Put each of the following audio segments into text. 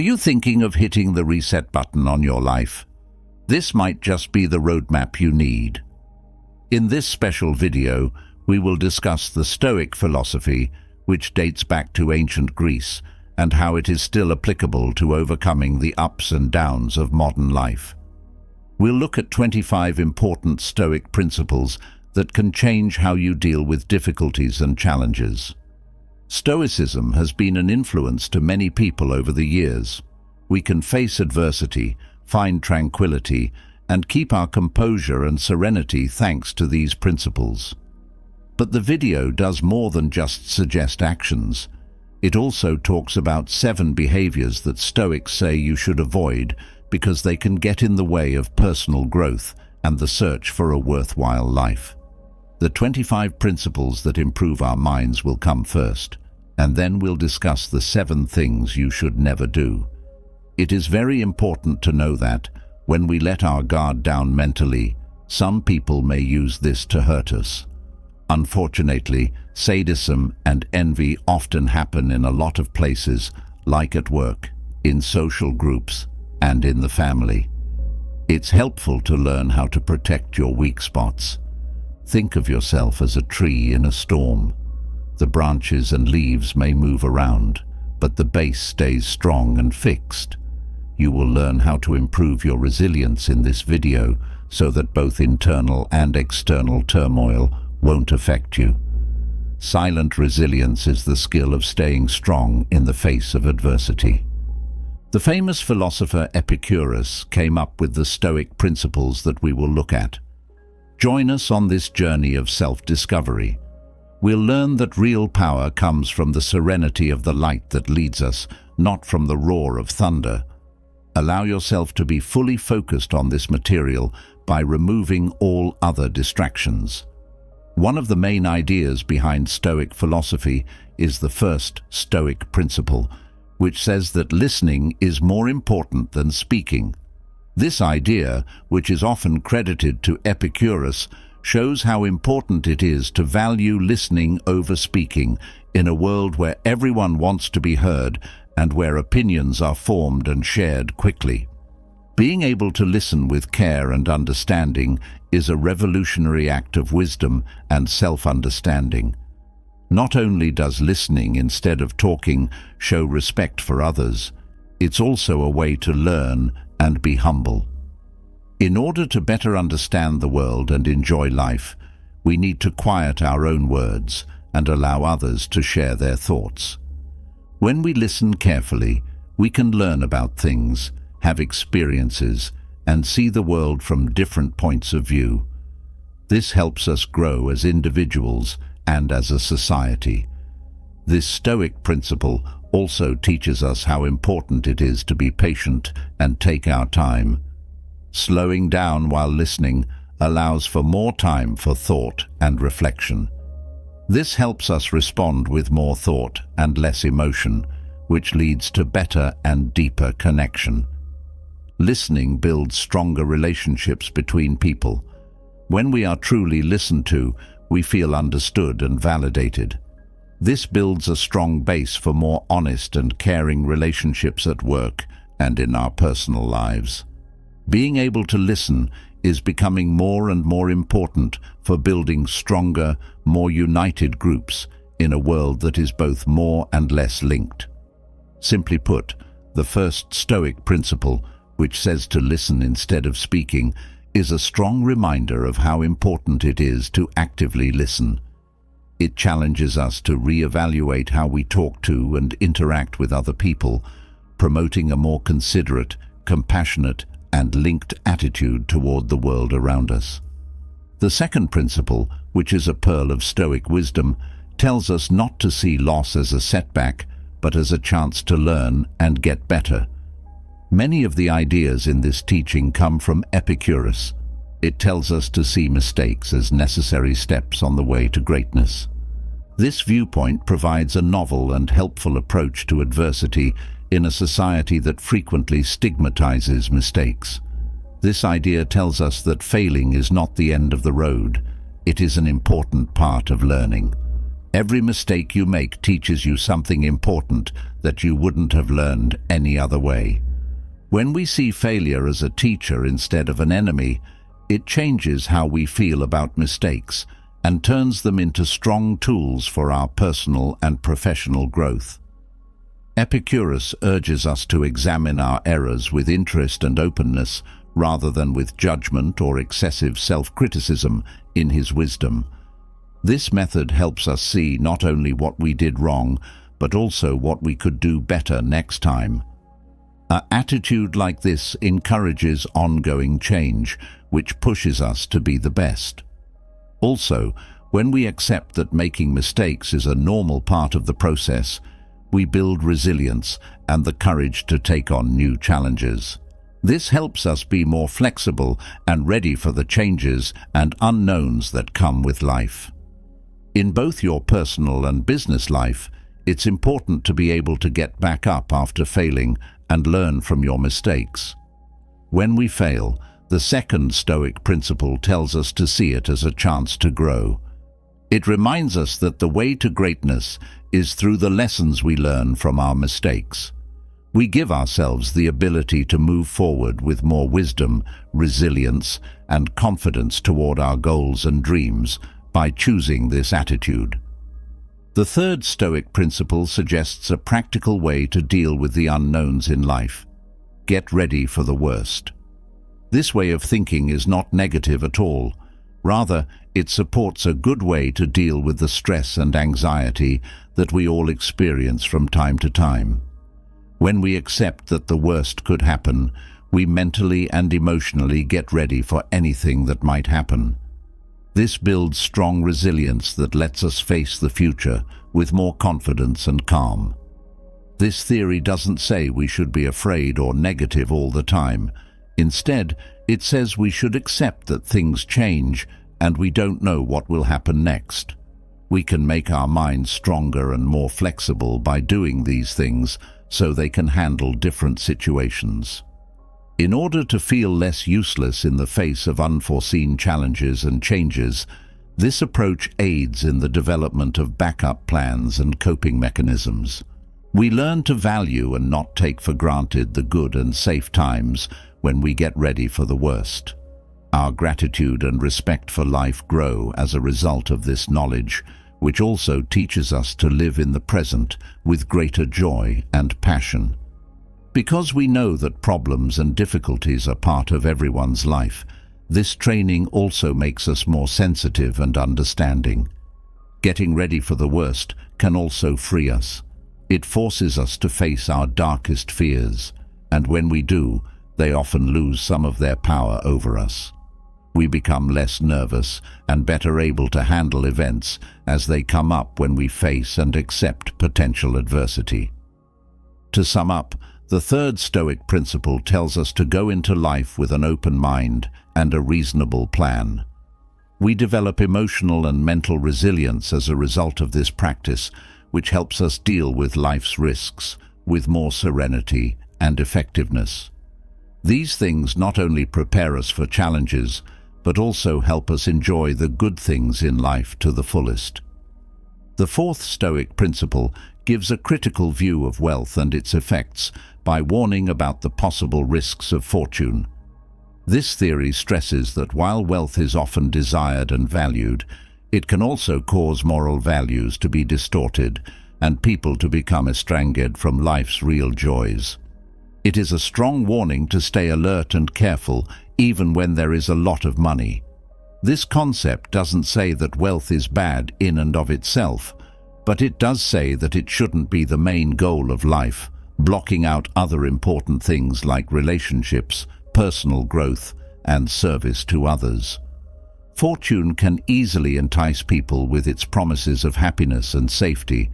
Are you thinking of hitting the reset button on your life? This might just be the roadmap you need. In this special video, we will discuss the Stoic philosophy, which dates back to ancient Greece, and how it is still applicable to overcoming the ups and downs of modern life. We'll look at 25 important Stoic principles that can change how you deal with difficulties and challenges. Stoicism has been an influence to many people over the years. We can face adversity, find tranquility, and keep our composure and serenity thanks to these principles. But the video does more than just suggest actions. It also talks about 7 behaviors that Stoics say you should avoid because they can get in the way of personal growth and the search for a worthwhile life. The 25 principles that improve our minds will come first, and then we'll discuss the 7 things you should never do. It is very important to know that, when we let our guard down mentally, some people may use this to hurt us. Unfortunately, sadism and envy often happen in a lot of places, like at work, in social groups, and in the family. It's helpful to learn how to protect your weak spots. Think of yourself as a tree in a storm. The branches and leaves may move around, but the base stays strong and fixed. You will learn how to improve your resilience in this video so that both internal and external turmoil won't affect you. Silent resilience is the skill of staying strong in the face of adversity. The famous philosopher Epicurus came up with the Stoic principles that we will look at. Join us on this journey of self-discovery. We'll learn that real power comes from the serenity of the light that leads us, not from the roar of thunder. Allow yourself to be fully focused on this material by removing all other distractions. One of the main ideas behind Stoic philosophy is the first Stoic principle, which says that listening is more important than speaking. This idea, which is often credited to Epicurus, shows how important it is to value listening over speaking in a world where everyone wants to be heard and where opinions are formed and shared quickly. Being able to listen with care and understanding is a revolutionary act of wisdom and self-understanding. Not only does listening instead of talking show respect for others, it's also a way to learn and be humble. In order to better understand the world and enjoy life, we need to quiet our own words and allow others to share their thoughts. When we listen carefully, we can learn about things, have experiences, and see the world from different points of view. This helps us grow as individuals and as a society. This Stoic principle also teaches us how important it is to be patient and take our time. Slowing down while listening allows for more time for thought and reflection. This helps us respond with more thought and less emotion, which leads to better and deeper connection. Listening builds stronger relationships between people. When we are truly listened to, we feel understood and validated. This builds a strong base for more honest and caring relationships at work and in our personal lives. Being able to listen is becoming more and more important for building stronger, more united groups in a world that is both more and less linked. Simply put, the first Stoic principle, which says to listen instead of speaking, is a strong reminder of how important it is to actively listen. It challenges us to reevaluate how we talk to and interact with other people, promoting a more considerate, compassionate, and linked attitude toward the world around us. The second principle, which is a pearl of Stoic wisdom, tells us not to see loss as a setback, but as a chance to learn and get better. Many of the ideas in this teaching come from Epicurus. It tells us to see mistakes as necessary steps on the way to greatness. This viewpoint provides a novel and helpful approach to adversity in a society that frequently stigmatizes mistakes. This idea tells us that failing is not the end of the road. It is an important part of learning. Every mistake you make teaches you something important that you wouldn't have learned any other way. When we see failure as a teacher instead of an enemy, it changes how we feel about mistakes and turns them into strong tools for our personal and professional growth. Epicurus urges us to examine our errors with interest and openness rather than with judgment or excessive self-criticism in his wisdom. This method helps us see not only what we did wrong, but also what we could do better next time. An attitude like this encourages ongoing change, which pushes us to be the best. Also, when we accept that making mistakes is a normal part of the process, we build resilience and the courage to take on new challenges. This helps us be more flexible and ready for the changes and unknowns that come with life. In both your personal and business life, it's important to be able to get back up after failing and learn from your mistakes. When we fail, the second Stoic principle tells us to see it as a chance to grow. It reminds us that the way to greatness is through the lessons we learn from our mistakes. We give ourselves the ability to move forward with more wisdom, resilience, and confidence toward our goals and dreams by choosing this attitude. The third Stoic principle suggests a practical way to deal with the unknowns in life. Get ready for the worst. This way of thinking is not negative at all. Rather, it supports a good way to deal with the stress and anxiety that we all experience from time to time. When we accept that the worst could happen, we mentally and emotionally get ready for anything that might happen. This builds strong resilience that lets us face the future with more confidence and calm. This theory doesn't say we should be afraid or negative all the time. Instead, it says we should accept that things change and we don't know what will happen next. We can make our minds stronger and more flexible by doing these things so they can handle different situations. In order to feel less useless in the face of unforeseen challenges and changes, this approach aids in the development of backup plans and coping mechanisms. We learn to value and not take for granted the good and safe times when we get ready for the worst. Our gratitude and respect for life grow as a result of this knowledge, which also teaches us to live in the present with greater joy and passion. Because we know that problems and difficulties are part of everyone's life, this training also makes us more sensitive and understanding. Getting ready for the worst can also free us. It forces us to face our darkest fears, and when we do, they often lose some of their power over us. We become less nervous and better able to handle events as they come up when we face and accept potential adversity. To sum up, the third Stoic principle tells us to go into life with an open mind and a reasonable plan. We develop emotional and mental resilience as a result of this practice, which helps us deal with life's risks with more serenity and effectiveness. These things not only prepare us for challenges, but also help us enjoy the good things in life to the fullest. The fourth Stoic principle gives a critical view of wealth and its effects by warning about the possible risks of fortune. This theory stresses that while wealth is often desired and valued, it can also cause moral values to be distorted and people to become estranged from life's real joys. It is a strong warning to stay alert and careful even when there is a lot of money. This concept doesn't say that wealth is bad in and of itself, but it does say that it shouldn't be the main goal of life, blocking out other important things like relationships, personal growth, and service to others. Fortune can easily entice people with its promises of happiness and safety,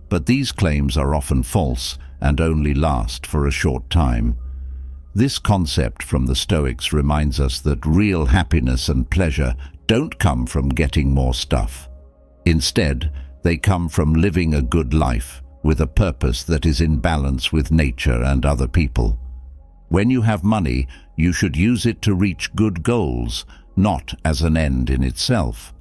but these claims are often false and only last for a short time. This concept from the Stoics reminds us that real happiness and pleasure don't come from getting more stuff. Instead, they come from living a good life with a purpose that is in balance with nature and other people. When you have money, you should use it to reach good goals, not as an end in itself.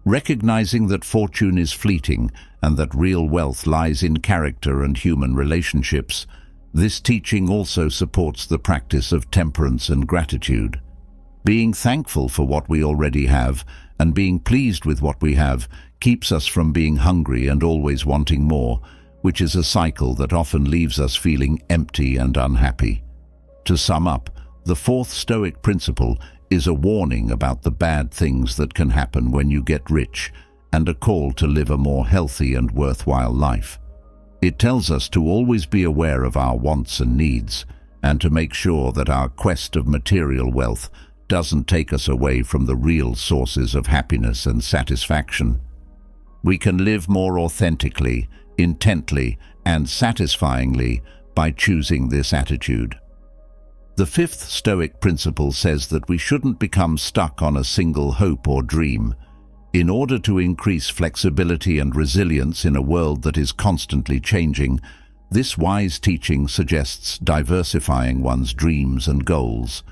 Recognizing that fortune is fleeting and that real wealth lies in character and human relationships, this teaching also supports the practice of temperance and gratitude. Being thankful for what we already have and being pleased with what we have keeps us from being hungry and always wanting more, which is a cycle that often leaves us feeling empty and unhappy. To sum up, the fourth Stoic principle is a warning about the bad things that can happen when you get rich and a call to live a more healthy and worthwhile life. It tells us to always be aware of our wants and needs and to make sure that our quest of material wealth doesn't take us away from the real sources of happiness and satisfaction. We can live more authentically, intently, and satisfyingly by choosing this attitude. The fifth Stoic principle says that we shouldn't become stuck on a single hope or dream. In order to increase flexibility and resilience in a world that is constantly changing, this wise teaching suggests diversifying one's dreams and goals.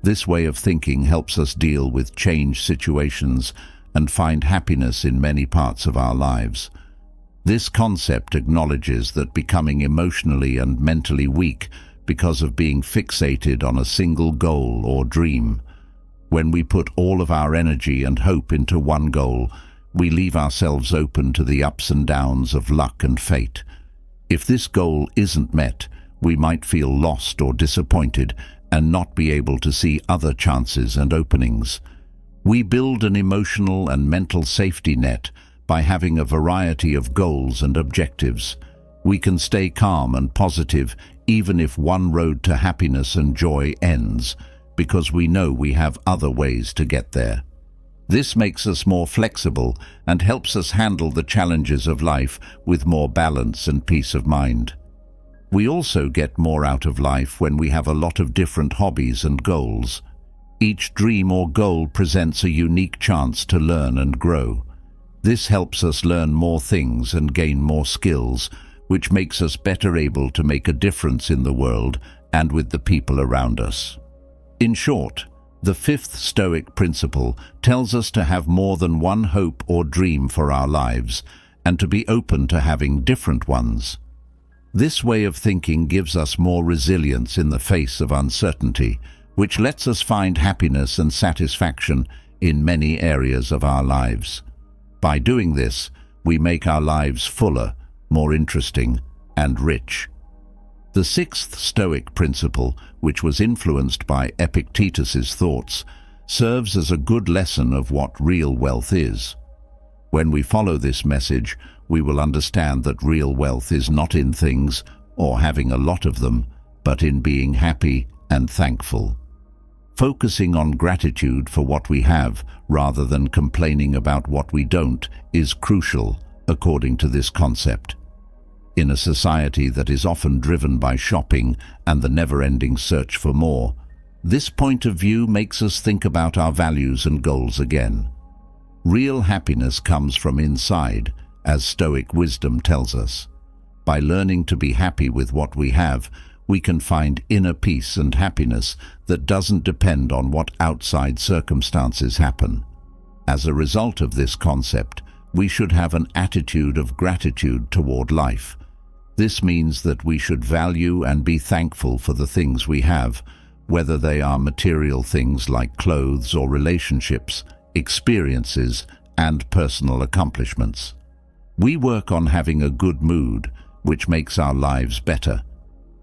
This way of thinking helps us deal with changed situations and find happiness in many parts of our lives. This concept acknowledges that becoming emotionally and mentally weak because of being fixated on a single goal or dream. When we put all of our energy and hope into one goal, we leave ourselves open to the ups and downs of luck and fate. If this goal isn't met, we might feel lost or disappointed and not be able to see other chances and openings. We build an emotional and mental safety net by having a variety of goals and objectives. We can stay calm and positive even if one road to happiness and joy ends, because we know we have other ways to get there. This makes us more flexible and helps us handle the challenges of life with more balance and peace of mind. We also get more out of life when we have a lot of different hobbies and goals. Each dream or goal presents a unique chance to learn and grow. This helps us learn more things and gain more skills, which makes us better able to make a difference in the world and with the people around us. In short, the fifth Stoic principle tells us to have more than one hope or dream for our lives and to be open to having different ones. This way of thinking gives us more resilience in the face of uncertainty, which lets us find happiness and satisfaction in many areas of our lives. By doing this, we make our lives fuller, more interesting, and rich. The sixth Stoic principle, which was influenced by Epictetus's thoughts, serves as a good lesson of what real wealth is. When we follow this message, we will understand that real wealth is not in things or having a lot of them, but in being happy and thankful. Focusing on gratitude for what we have rather than complaining about what we don't is crucial, according to this concept. In a society that is often driven by shopping and the never-ending search for more, this point of view makes us think about our values and goals again. Real happiness comes from inside, as Stoic wisdom tells us. By learning to be happy with what we have, we can find inner peace and happiness that doesn't depend on what outside circumstances happen. As a result of this concept, we should have an attitude of gratitude toward life. This means that we should value and be thankful for the things we have, whether they are material things like clothes or relationships, experiences, and personal accomplishments. We work on having a good mood, which makes our lives better.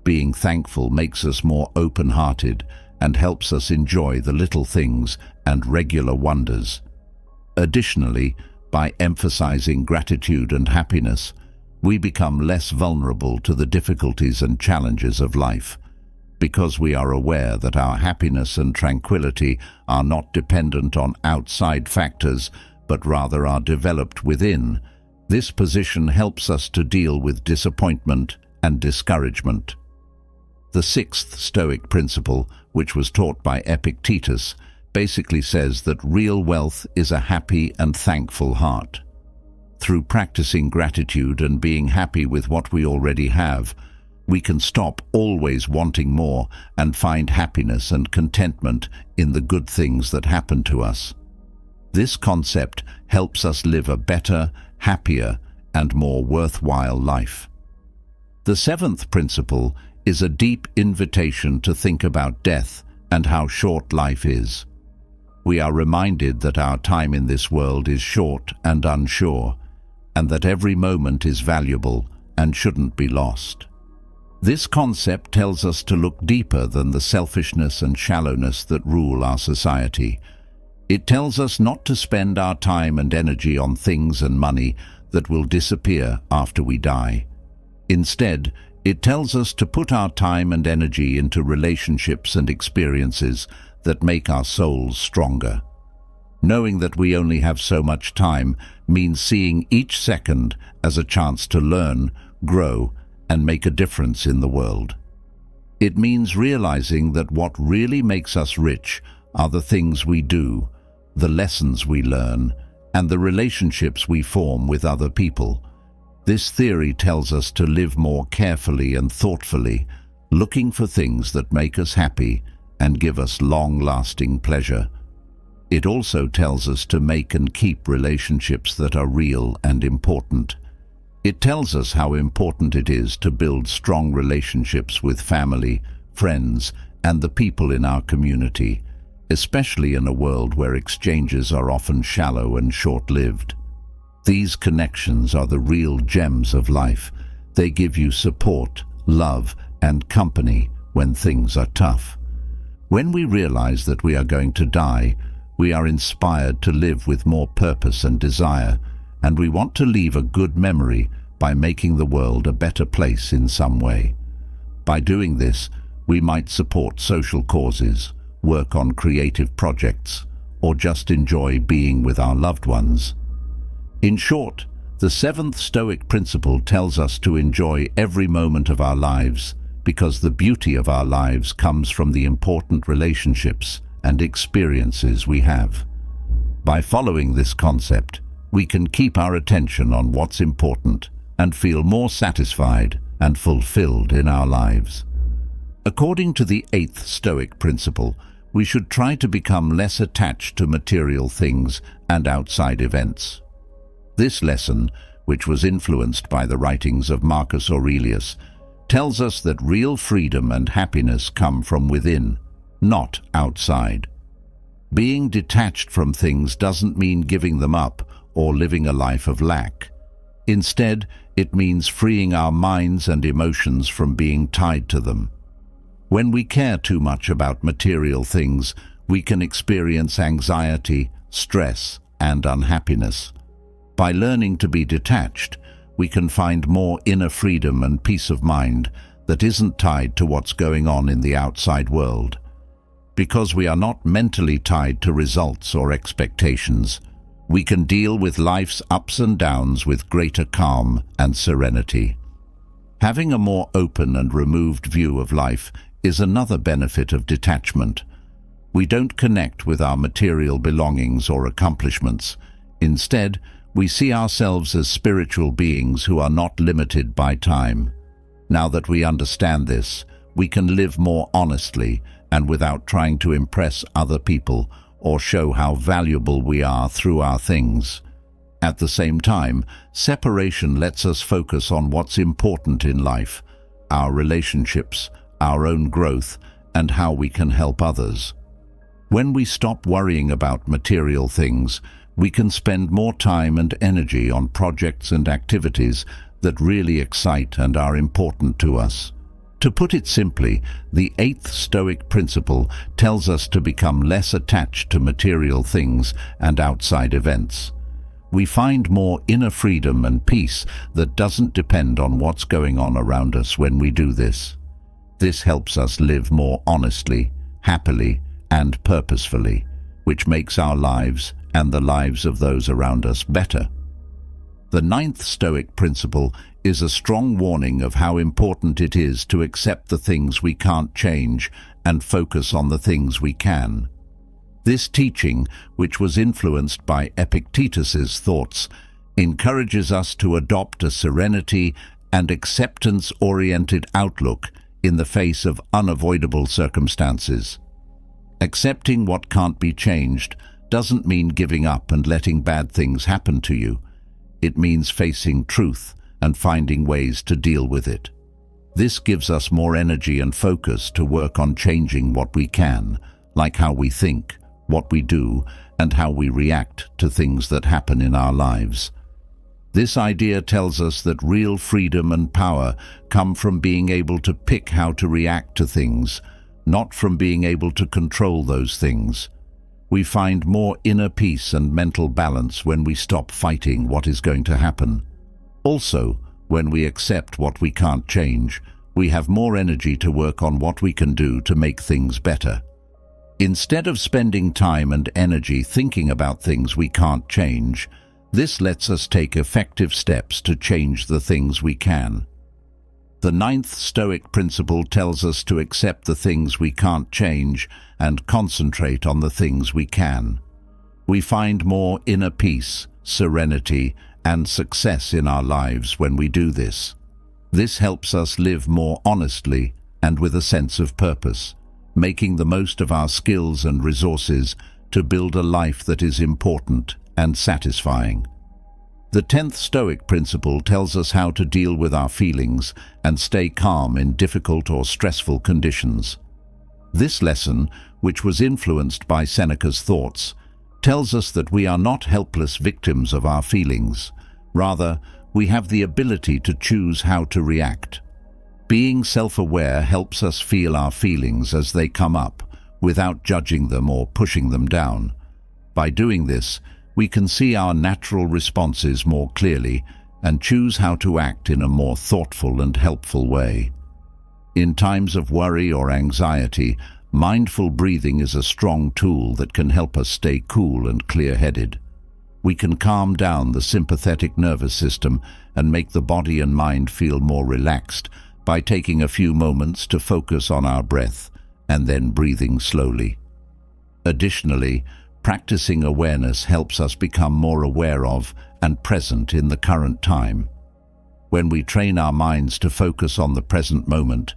Being thankful makes us more open-hearted and helps us enjoy the little things and regular wonders. Additionally, by emphasizing gratitude and happiness, we become less vulnerable to the difficulties and challenges of life. Because we are aware that our happiness and tranquility are not dependent on outside factors, but rather are developed within, this position helps us to deal with disappointment and discouragement. The sixth Stoic principle, which was taught by Epictetus, basically says that real wealth is a happy and thankful heart. Through practicing gratitude and being happy with what we already have, we can stop always wanting more and find happiness and contentment in the good things that happen to us. This concept helps us live a better, happier, and more worthwhile life. The seventh principle is a deep invitation to think about death and how short life is. We are reminded that our time in this world is short and unsure, and that every moment is valuable and shouldn't be lost. This concept tells us to look deeper than the selfishness and shallowness that rule our society. It tells us not to spend our time and energy on things and money that will disappear after we die. Instead, it tells us to put our time and energy into relationships and experiences that make our souls stronger. Knowing that we only have so much time means seeing each second as a chance to learn, grow, and make a difference in the world. It means realizing that what really makes us rich are the things we do, the lessons we learn, and the relationships we form with other people. This theory tells us to live more carefully and thoughtfully, looking for things that make us happy and give us long-lasting pleasure. It also tells us to make and keep relationships that are real and important. It tells us how important it is to build strong relationships with family, friends, and the people in our community, especially in a world where exchanges are often shallow and short-lived. These connections are the real gems of life. They give you support, love, and company when things are tough. When we realize that we are going to die, we are inspired to live with more purpose and desire, and we want to leave a good memory by making the world a better place in some way. By doing this, we might support social causes, work on creative projects, or just enjoy being with our loved ones. In short, the seventh Stoic principle tells us to enjoy every moment of our lives, because the beauty of our lives comes from the important relationships and experiences we have. By following this concept, we can keep our attention on what's important and feel more satisfied and fulfilled in our lives. According to the eighth Stoic principle, we should try to become less attached to material things and outside events. This lesson, which was influenced by the writings of Marcus Aurelius, tells us that real freedom and happiness come from within, not outside. Being detached from things doesn't mean giving them up or living a life of lack. Instead, it means freeing our minds and emotions from being tied to them. When we care too much about material things, we can experience anxiety, stress, and unhappiness. By learning to be detached, we can find more inner freedom and peace of mind that isn't tied to what's going on in the outside world. Because we are not mentally tied to results or expectations, we can deal with life's ups and downs with greater calm and serenity. Having a more open and removed view of life is another benefit of detachment. We don't connect with our material belongings or accomplishments. Instead, we see ourselves as spiritual beings who are not limited by time. Now that we understand this, we can live more honestly and without trying to impress other people or show how valuable we are through our things. At the same time, separation lets us focus on what's important in life, our relationships, our own growth, and how we can help others. When we stop worrying about material things, we can spend more time and energy on projects and activities that really excite and are important to us. To put it simply, the eighth Stoic principle tells us to become less attached to material things and outside events. We find more inner freedom and peace that doesn't depend on what's going on around us when we do this. This helps us live more honestly, happily, and purposefully, which makes our lives and the lives of those around us better. The ninth Stoic principle is a strong warning of how important it is to accept the things we can't change and focus on the things we can. This teaching, which was influenced by Epictetus's thoughts, encourages us to adopt a serenity and acceptance-oriented outlook in the face of unavoidable circumstances. Accepting what can't be changed doesn't mean giving up and letting bad things happen to you. It means facing truth and finding ways to deal with it. This gives us more energy and focus to work on changing what we can, like how we think, what we do, and how we react to things that happen in our lives. This idea tells us that real freedom and power come from being able to pick how to react to things, not from being able to control those things. We find more inner peace and mental balance when we stop fighting what is going to happen. Also, when we accept what we can't change, we have more energy to work on what we can do to make things better. Instead of spending time and energy thinking about things we can't change, this lets us take effective steps to change the things we can. The 9th Stoic principle tells us to accept the things we can't change and concentrate on the things we can. We find more inner peace, serenity, and success in our lives when we do this. This helps us live more honestly and with a sense of purpose, making the most of our skills and resources to build a life that is important and satisfying. The 10th Stoic principle tells us how to deal with our feelings and stay calm in difficult or stressful conditions. This lesson, which was influenced by Seneca's thoughts, tells us that we are not helpless victims of our feelings. Rather, we have the ability to choose how to react. Being self-aware helps us feel our feelings as they come up, without judging them or pushing them down. By doing this, we can see our natural responses more clearly and choose how to act in a more thoughtful and helpful way. In times of worry or anxiety, mindful breathing is a strong tool that can help us stay cool and clear-headed. We can calm down the sympathetic nervous system and make the body and mind feel more relaxed by taking a few moments to focus on our breath and then breathing slowly. Additionally, practicing awareness helps us become more aware of and present in the current time. When we train our minds to focus on the present moment,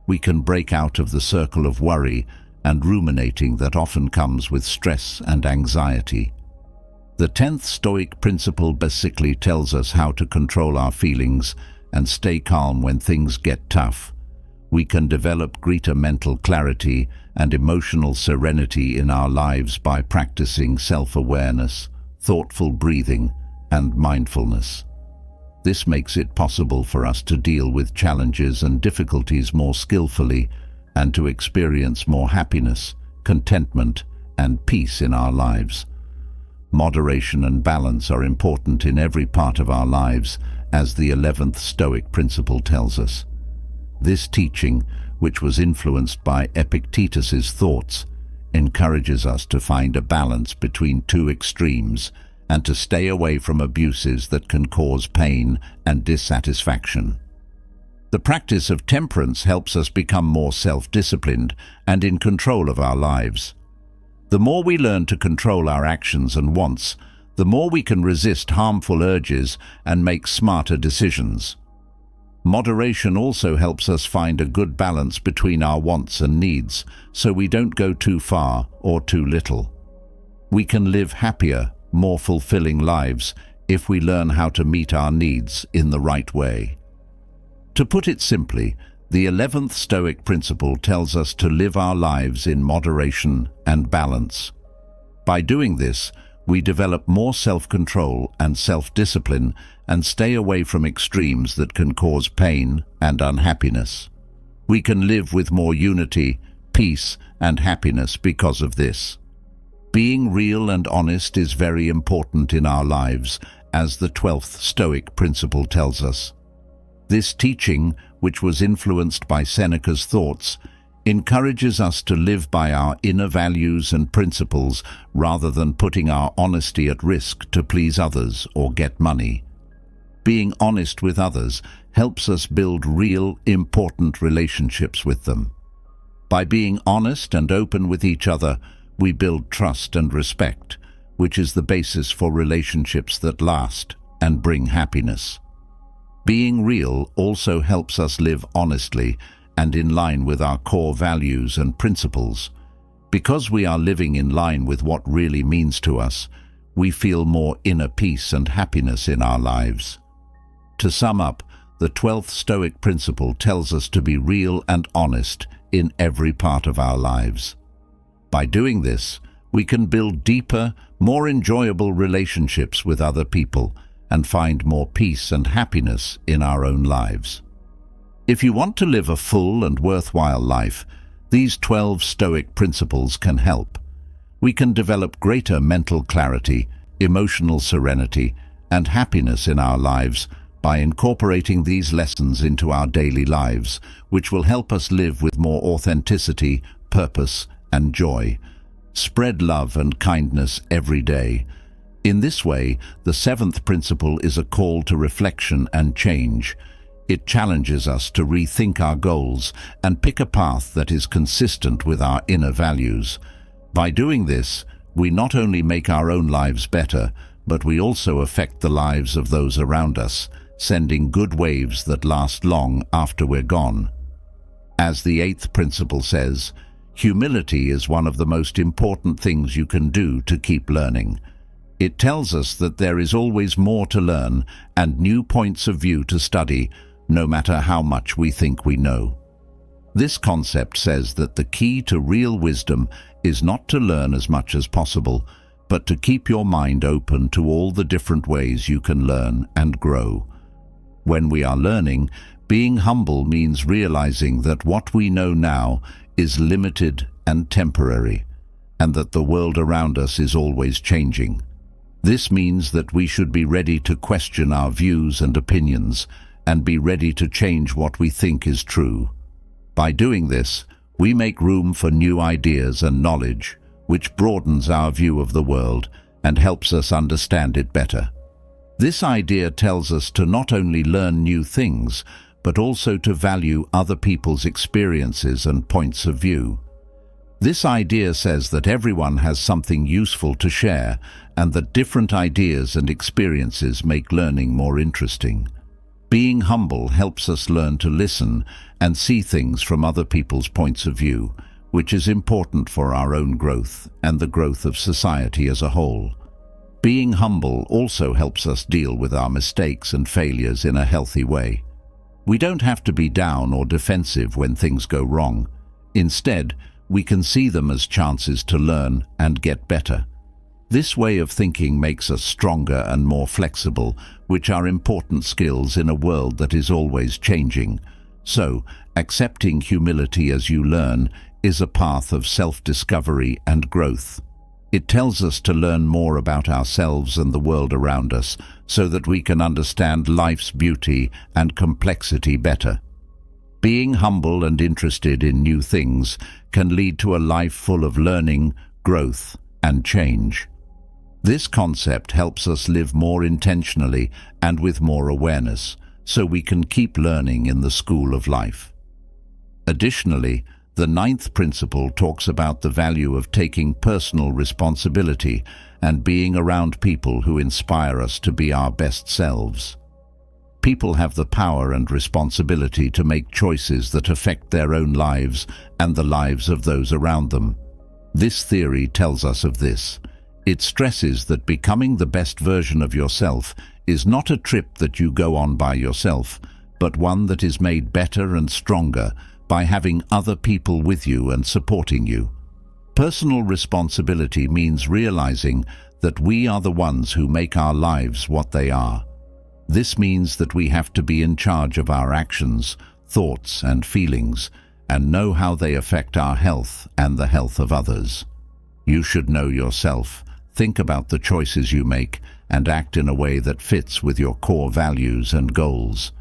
we can break out of the circle of worry and ruminating that often comes with stress and anxiety. The 10th Stoic principle basically tells us how to control our feelings and stay calm when things get tough. We can develop greater mental clarity and emotional serenity in our lives by practicing self-awareness, thoughtful breathing, and mindfulness. This makes it possible for us to deal with challenges and difficulties more skillfully and to experience more happiness, contentment, and peace in our lives. Moderation and balance are important in every part of our lives, as the 11th Stoic principle tells us. This teaching, which was influenced by Epictetus's thoughts, encourages us to find a balance between two extremes and to stay away from abuses that can cause pain and dissatisfaction. The practice of temperance helps us become more self-disciplined and in control of our lives. The more we learn to control our actions and wants, the more we can resist harmful urges and make smarter decisions. Moderation also helps us find a good balance between our wants and needs, so we don't go too far or too little. We can live happier, more fulfilling lives if we learn how to meet our needs in the right way. To put it simply, the 11th Stoic principle tells us to live our lives in moderation and balance. By doing this, we develop more self-control and self-discipline and stay away from extremes that can cause pain and unhappiness. We can live with more unity, peace, and happiness because of this. Being real and honest is very important in our lives, as the 12th Stoic principle tells us. This teaching, which was influenced by Seneca's thoughts, encourages us to live by our inner values and principles rather than putting our honesty at risk to please others or get money. Being honest with others helps us build real, important relationships with them. By being honest and open with each other, we build trust and respect, which is the basis for relationships that last and bring happiness. Being real also helps us live honestly and in line with our core values and principles. Because we are living in line with what really means to us, we feel more inner peace and happiness in our lives. To sum up, the 12th Stoic principle tells us to be real and honest in every part of our lives. By doing this, we can build deeper, more enjoyable relationships with other people and find more peace and happiness in our own lives. If you want to live a full and worthwhile life, these 12 Stoic principles can help. We can develop greater mental clarity, emotional serenity, and happiness in our lives by incorporating these lessons into our daily lives, which will help us live with more authenticity, purpose, and joy. Spread love and kindness every day. In this way, the 7th principle is a call to reflection and change. It challenges us to rethink our goals and pick a path that is consistent with our inner values. By doing this, we not only make our own lives better, but we also affect the lives of those around us, sending good waves that last long after we're gone. As the 8th principle says, humility is one of the most important things you can do to keep learning. It tells us that there is always more to learn and new points of view to study, no matter how much we think we know. This concept says that the key to real wisdom is not to learn as much as possible, but to keep your mind open to all the different ways you can learn and grow. When we are learning, being humble means realizing that what we know now is limited and temporary, and that the world around us is always changing. This means that we should be ready to question our views and opinions, and be ready to change what we think is true. By doing this, we make room for new ideas and knowledge, which broadens our view of the world and helps us understand it better. This idea tells us to not only learn new things, but also to value other people's experiences and points of view. This idea says that everyone has something useful to share, and that different ideas and experiences make learning more interesting. Being humble helps us learn to listen and see things from other people's points of view, which is important for our own growth and the growth of society as a whole. Being humble also helps us deal with our mistakes and failures in a healthy way. We don't have to be down or defensive when things go wrong. Instead, we can see them as chances to learn and get better. This way of thinking makes us stronger and more flexible, which are important skills in a world that is always changing. So, accepting humility as you learn is a path of self-discovery and growth. It tells us to learn more about ourselves and the world around us so that we can understand life's beauty and complexity better. Being humble and interested in new things can lead to a life full of learning, growth, and change. This concept helps us live more intentionally and with more awareness, so we can keep learning in the school of life. Additionally, the 9th principle talks about the value of taking personal responsibility and being around people who inspire us to be our best selves. People have the power and responsibility to make choices that affect their own lives and the lives of those around them. This theory tells us of this. It stresses that becoming the best version of yourself is not a trip that you go on by yourself, but one that is made better and stronger by having other people with you and supporting you. Personal responsibility means realizing that we are the ones who make our lives what they are. This means that we have to be in charge of our actions, thoughts, and feelings, and know how they affect our health and the health of others. You should know yourself, think about the choices you make, and act in a way that fits with your core values and goals.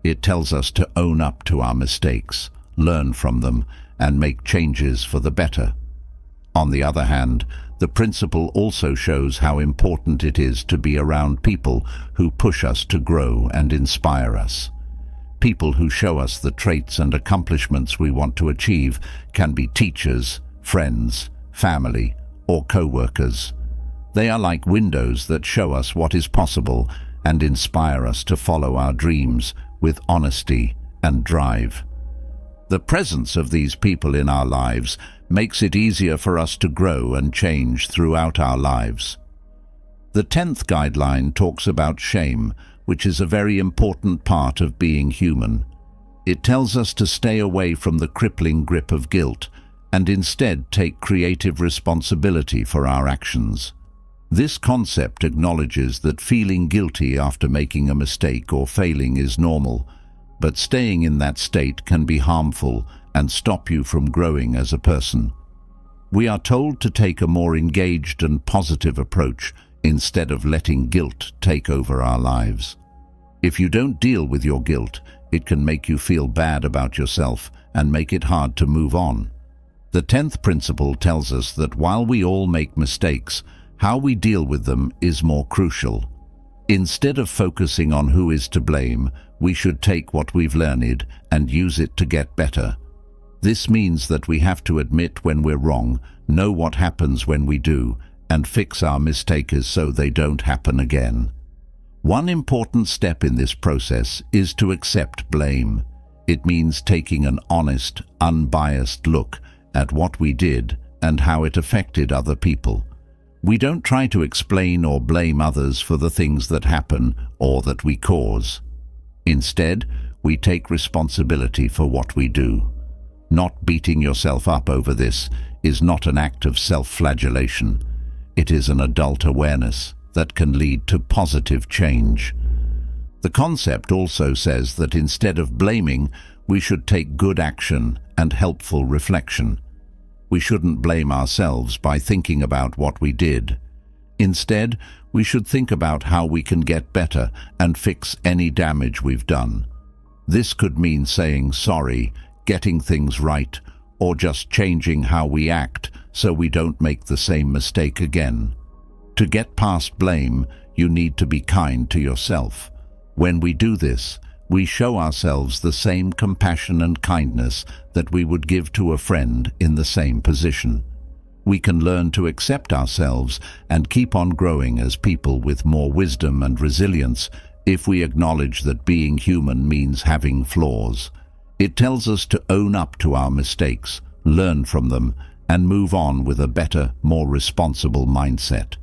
It tells us to own up to our mistakes, learn from them, and make changes for the better. On the other hand, the principle also shows how important it is to be around people who push us to grow and inspire us. People who show us the traits and accomplishments we want to achieve can be teachers, friends, family, or co-workers. They are like windows that show us what is possible and inspire us to follow our dreams with honesty and drive. The presence of these people in our lives makes it easier for us to grow and change throughout our lives. The 10th guideline talks about shame, which is a very important part of being human. It tells us to stay away from the crippling grip of guilt and instead take creative responsibility for our actions. This concept acknowledges that feeling guilty after making a mistake or failing is normal, but staying in that state can be harmful and stop you from growing as a person. We are told to take a more engaged and positive approach instead of letting guilt take over our lives. If you don't deal with your guilt, it can make you feel bad about yourself and make it hard to move on. The 10th principle tells us that while we all make mistakes, how we deal with them is more crucial. Instead of focusing on who is to blame, we should take what we've learned and use it to get better. This means that we have to admit when we're wrong, know what happens when we do, and fix our mistakes so they don't happen again. One important step in this process is to accept blame. It means taking an honest, unbiased look at what we did and how it affected other people. We don't try to explain or blame others for the things that happen or that we cause. Instead, we take responsibility for what we do. Not beating yourself up over this is not an act of self-flagellation. It is an adult awareness that can lead to positive change. The concept also says that instead of blaming, we should take good action and helpful reflection. We shouldn't blame ourselves by thinking about what we did. Instead, we should think about how we can get better and fix any damage we've done. This could mean saying sorry, getting things right, or just changing how we act so we don't make the same mistake again. To get past blame, you need to be kind to yourself. When we do this, we show ourselves the same compassion and kindness that we would give to a friend in the same position. We can learn to accept ourselves and keep on growing as people with more wisdom and resilience if we acknowledge that being human means having flaws. It tells us to own up to our mistakes, learn from them, and move on with a better, more responsible mindset.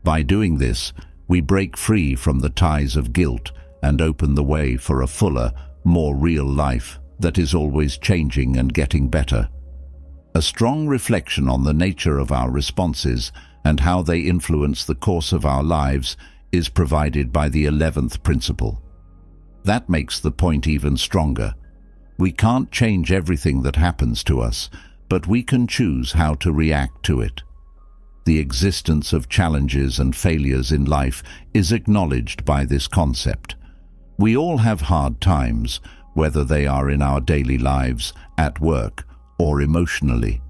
By doing this, we break free from the ties of guilt and open the way for a fuller, more real life that is always changing and getting better. A strong reflection on the nature of our responses and how they influence the course of our lives is provided by the 11th principle. That makes the point even stronger. We can't change everything that happens to us, but we can choose how to react to it. The existence of challenges and failures in life is acknowledged by this concept. We all have hard times, whether they are in our daily lives, at work, or emotionally.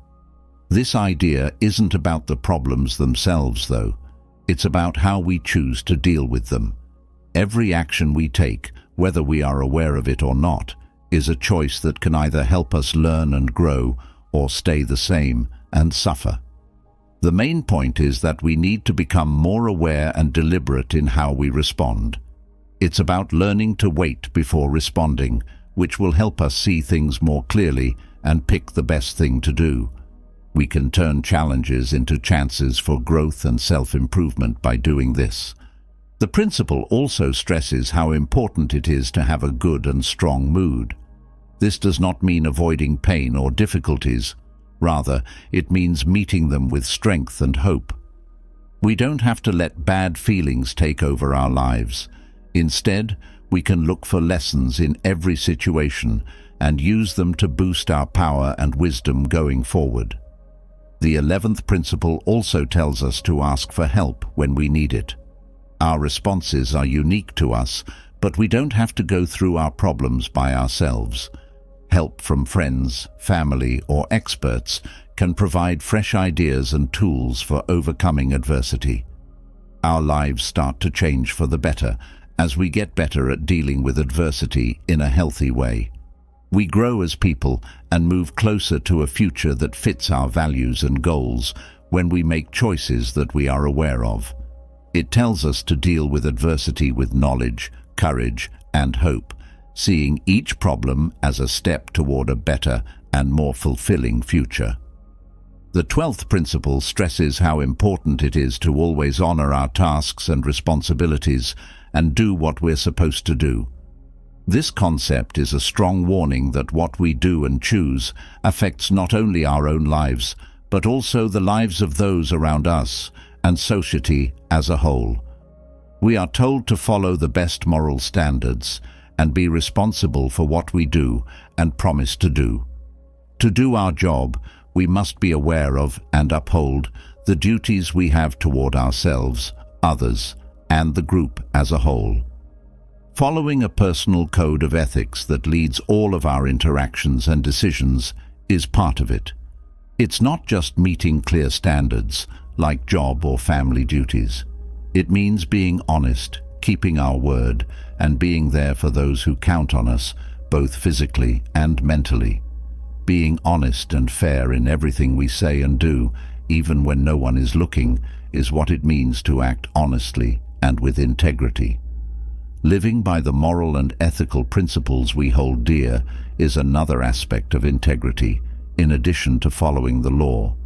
This idea isn't about the problems themselves, though. It's about how we choose to deal with them. Every action we take, whether we are aware of it or not, is a choice that can either help us learn and grow or stay the same and suffer. The main point is that we need to become more aware and deliberate in how we respond. It's about learning to wait before responding, which will help us see things more clearly and pick the best thing to do. We can turn challenges into chances for growth and self-improvement by doing this. The principle also stresses how important it is to have a good and strong mood. This does not mean avoiding pain or difficulties. Rather, it means meeting them with strength and hope. We don't have to let bad feelings take over our lives. Instead, we can look for lessons in every situation and use them to boost our power and wisdom going forward. The 11th principle also tells us to ask for help when we need it. Our responses are unique to us, but we don't have to go through our problems by ourselves. Help from friends, family, or experts can provide fresh ideas and tools for overcoming adversity. Our lives start to change for the better as we get better at dealing with adversity in a healthy way. We grow as people and move closer to a future that fits our values and goals when we make choices that we are aware of. It tells us to deal with adversity with knowledge, courage, and hope, seeing each problem as a step toward a better and more fulfilling future. The 12th principle stresses how important it is to always honor our tasks and responsibilities and do what we're supposed to do. This concept is a strong warning that what we do and choose affects not only our own lives, but also the lives of those around us and society as a whole. We are told to follow the best moral standards and be responsible for what we do and promise to do. To do our job, we must be aware of and uphold the duties we have toward ourselves, others, and the group as a whole. Following a personal code of ethics that leads all of our interactions and decisions is part of it. It's not just meeting clear standards, like job or family duties. It means being honest, keeping our word, and being there for those who count on us, both physically and mentally. Being honest and fair in everything we say and do, even when no one is looking, is what it means to act honestly and with integrity. Living by the moral and ethical principles we hold dear is another aspect of integrity, in addition to following the law.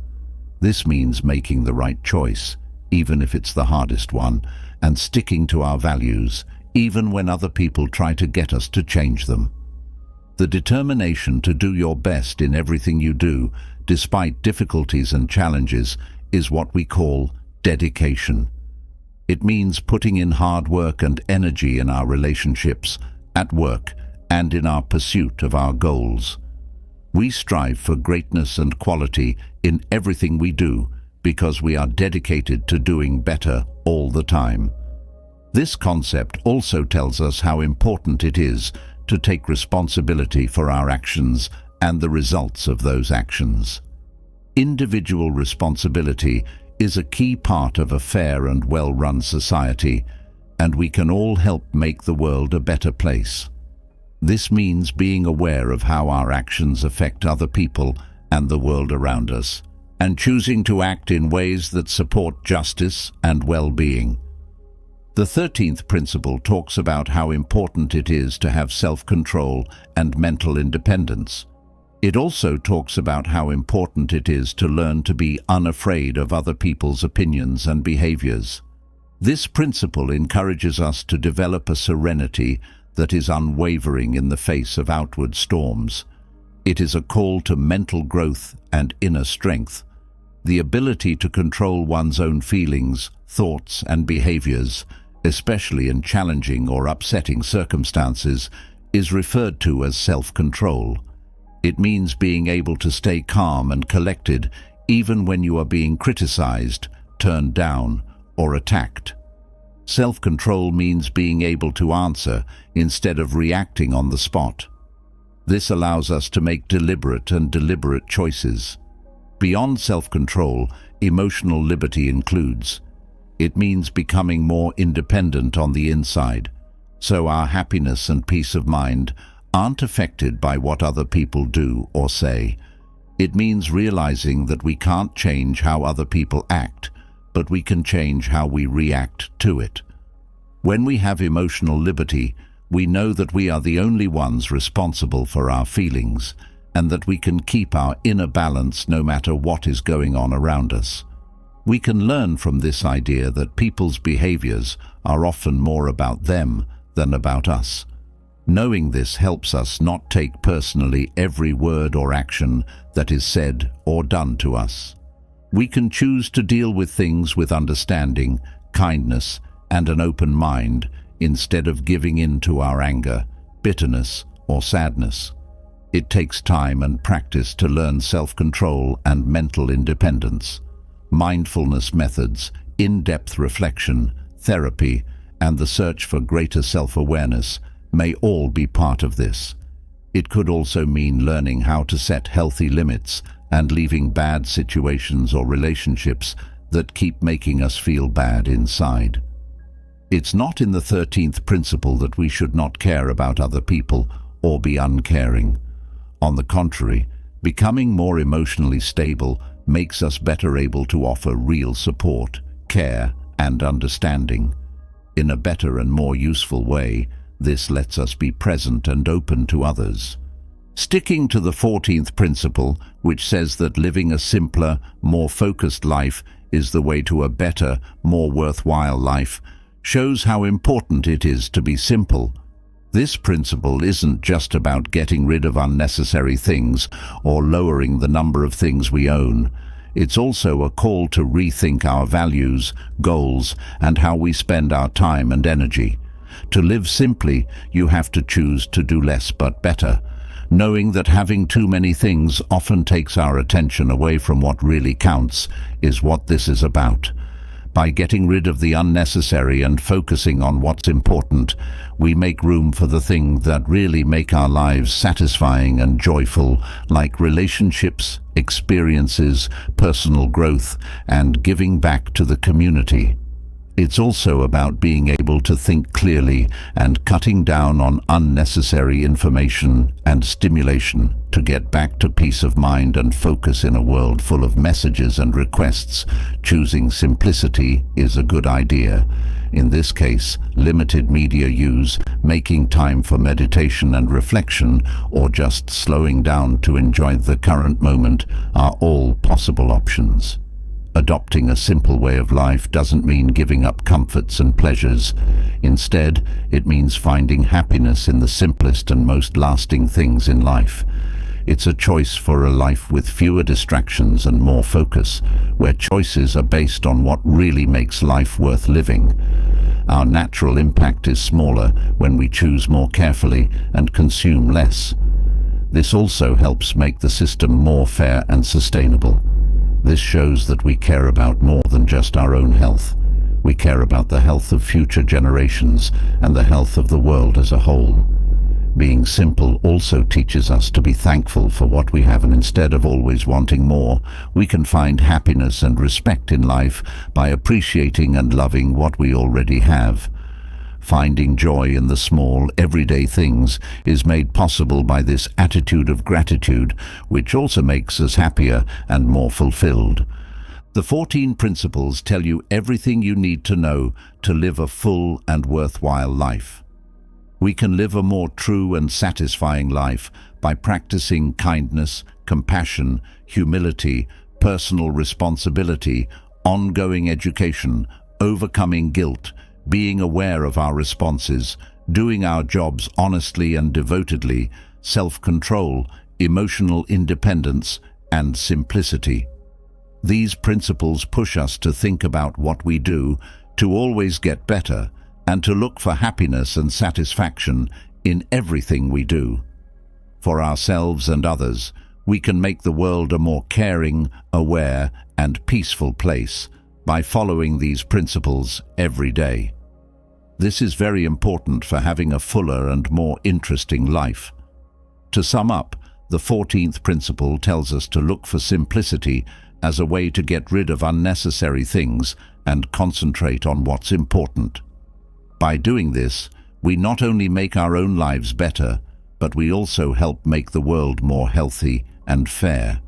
This means making the right choice, even if it's the hardest one, and sticking to our values, even when other people try to get us to change them. The determination to do your best in everything you do, despite difficulties and challenges, is what we call dedication. It means putting in hard work and energy in our relationships, at work, and in our pursuit of our goals. We strive for greatness and quality in everything we do because we are dedicated to doing better all the time. This concept also tells us how important it is to take responsibility for our actions and the results of those actions. Individual responsibility is a key part of a fair and well-run society, and we can all help make the world a better place. This means being aware of how our actions affect other people and the world around us, and choosing to act in ways that support justice and well-being. The 13th principle talks about how important it is to have self-control and mental independence. It also talks about how important it is to learn to be unafraid of other people's opinions and behaviors. This principle encourages us to develop a serenity that is unwavering in the face of outward storms. It is a call to mental growth and inner strength. The ability to control one's own feelings, thoughts, and behaviors, especially in challenging or upsetting circumstances, is referred to as self-control. It means being able to stay calm and collected even when you are being criticized, turned down, or attacked. Self-control means being able to answer instead of reacting on the spot. This allows us to make deliberate choices. Beyond self-control, emotional liberty includes. It means becoming more independent on the inside, so our happiness and peace of mind aren't affected by what other people do or say. It means realizing that we can't change how other people act, but we can change how we react to it. When we have emotional liberty, we know that we are the only ones responsible for our feelings, and that we can keep our inner balance no matter what is going on around us. We can learn from this idea that people's behaviors are often more about them than about us. Knowing this helps us not take personally every word or action that is said or done to us. We can choose to deal with things with understanding, kindness, and an open mind instead of giving in to our anger, bitterness, or sadness. It takes time and practice to learn self-control and mental independence. Mindfulness methods, in-depth reflection, therapy, and the search for greater self-awareness may all be part of this. It could also mean learning how to set healthy limits and leaving bad situations or relationships that keep making us feel bad inside. It's not in the 13th principle that we should not care about other people or be uncaring. On the contrary, becoming more emotionally stable makes us better able to offer real support, care, and understanding. In a better and more useful way, This lets us be present and open to others. Sticking to the 14th principle, which says that living a simpler, more focused life is the way to a better, more worthwhile life, shows how important it is to be simple. This principle isn't just about getting rid of unnecessary things or lowering the number of things we own. It's also a call to rethink our values, goals, and how we spend our time and energy. To live simply, you have to choose to do less but better, knowing that having too many things often takes our attention away from what really counts is what this is about. By getting rid of the unnecessary and focusing on what's important, we make room for the things that really make our lives satisfying and joyful, like relationships, experiences, personal growth, and giving back to the community. It's also about being able to think clearly and cutting down on unnecessary information and stimulation to get back to peace of mind and focus in a world full of messages and requests. Choosing simplicity is a good idea. In this case, limited media use, making time for meditation and reflection, or just slowing down to enjoy the current moment are all possible options. Adopting a simple way of life doesn't mean giving up comforts and pleasures. Instead, it means finding happiness in the simplest and most lasting things in life. It's a choice for a life with fewer distractions and more focus, where choices are based on what really makes life worth living. Our natural impact is smaller when we choose more carefully and consume less. This also helps make the system more fair and sustainable. This shows that we care about more than just our own health. We care about the health of future generations and the health of the world as a whole. Being simple also teaches us to be thankful for what we have, and instead of always wanting more, we can find happiness and respect in life by appreciating and loving what we already have. Finding joy in the small, everyday things is made possible by this attitude of gratitude, which also makes us happier and more fulfilled. The 14 principles tell you everything you need to know to live a full and worthwhile life. We can live a more true and satisfying life by practicing kindness, compassion, humility, personal responsibility, ongoing education, overcoming guilt, being aware of our responses, doing our jobs honestly and devotedly, self-control, emotional independence, and simplicity. These principles push us to think about what we do, to always get better, and to look for happiness and satisfaction in everything we do. For ourselves and others, we can make the world a more caring, aware, and peaceful place by following these principles every day. This is very important for having a fuller and more interesting life. To sum up, the 14th principle tells us to look for simplicity as a way to get rid of unnecessary things and concentrate on what's important. By doing this, we not only make our own lives better, but we also help make the world more healthy and fair.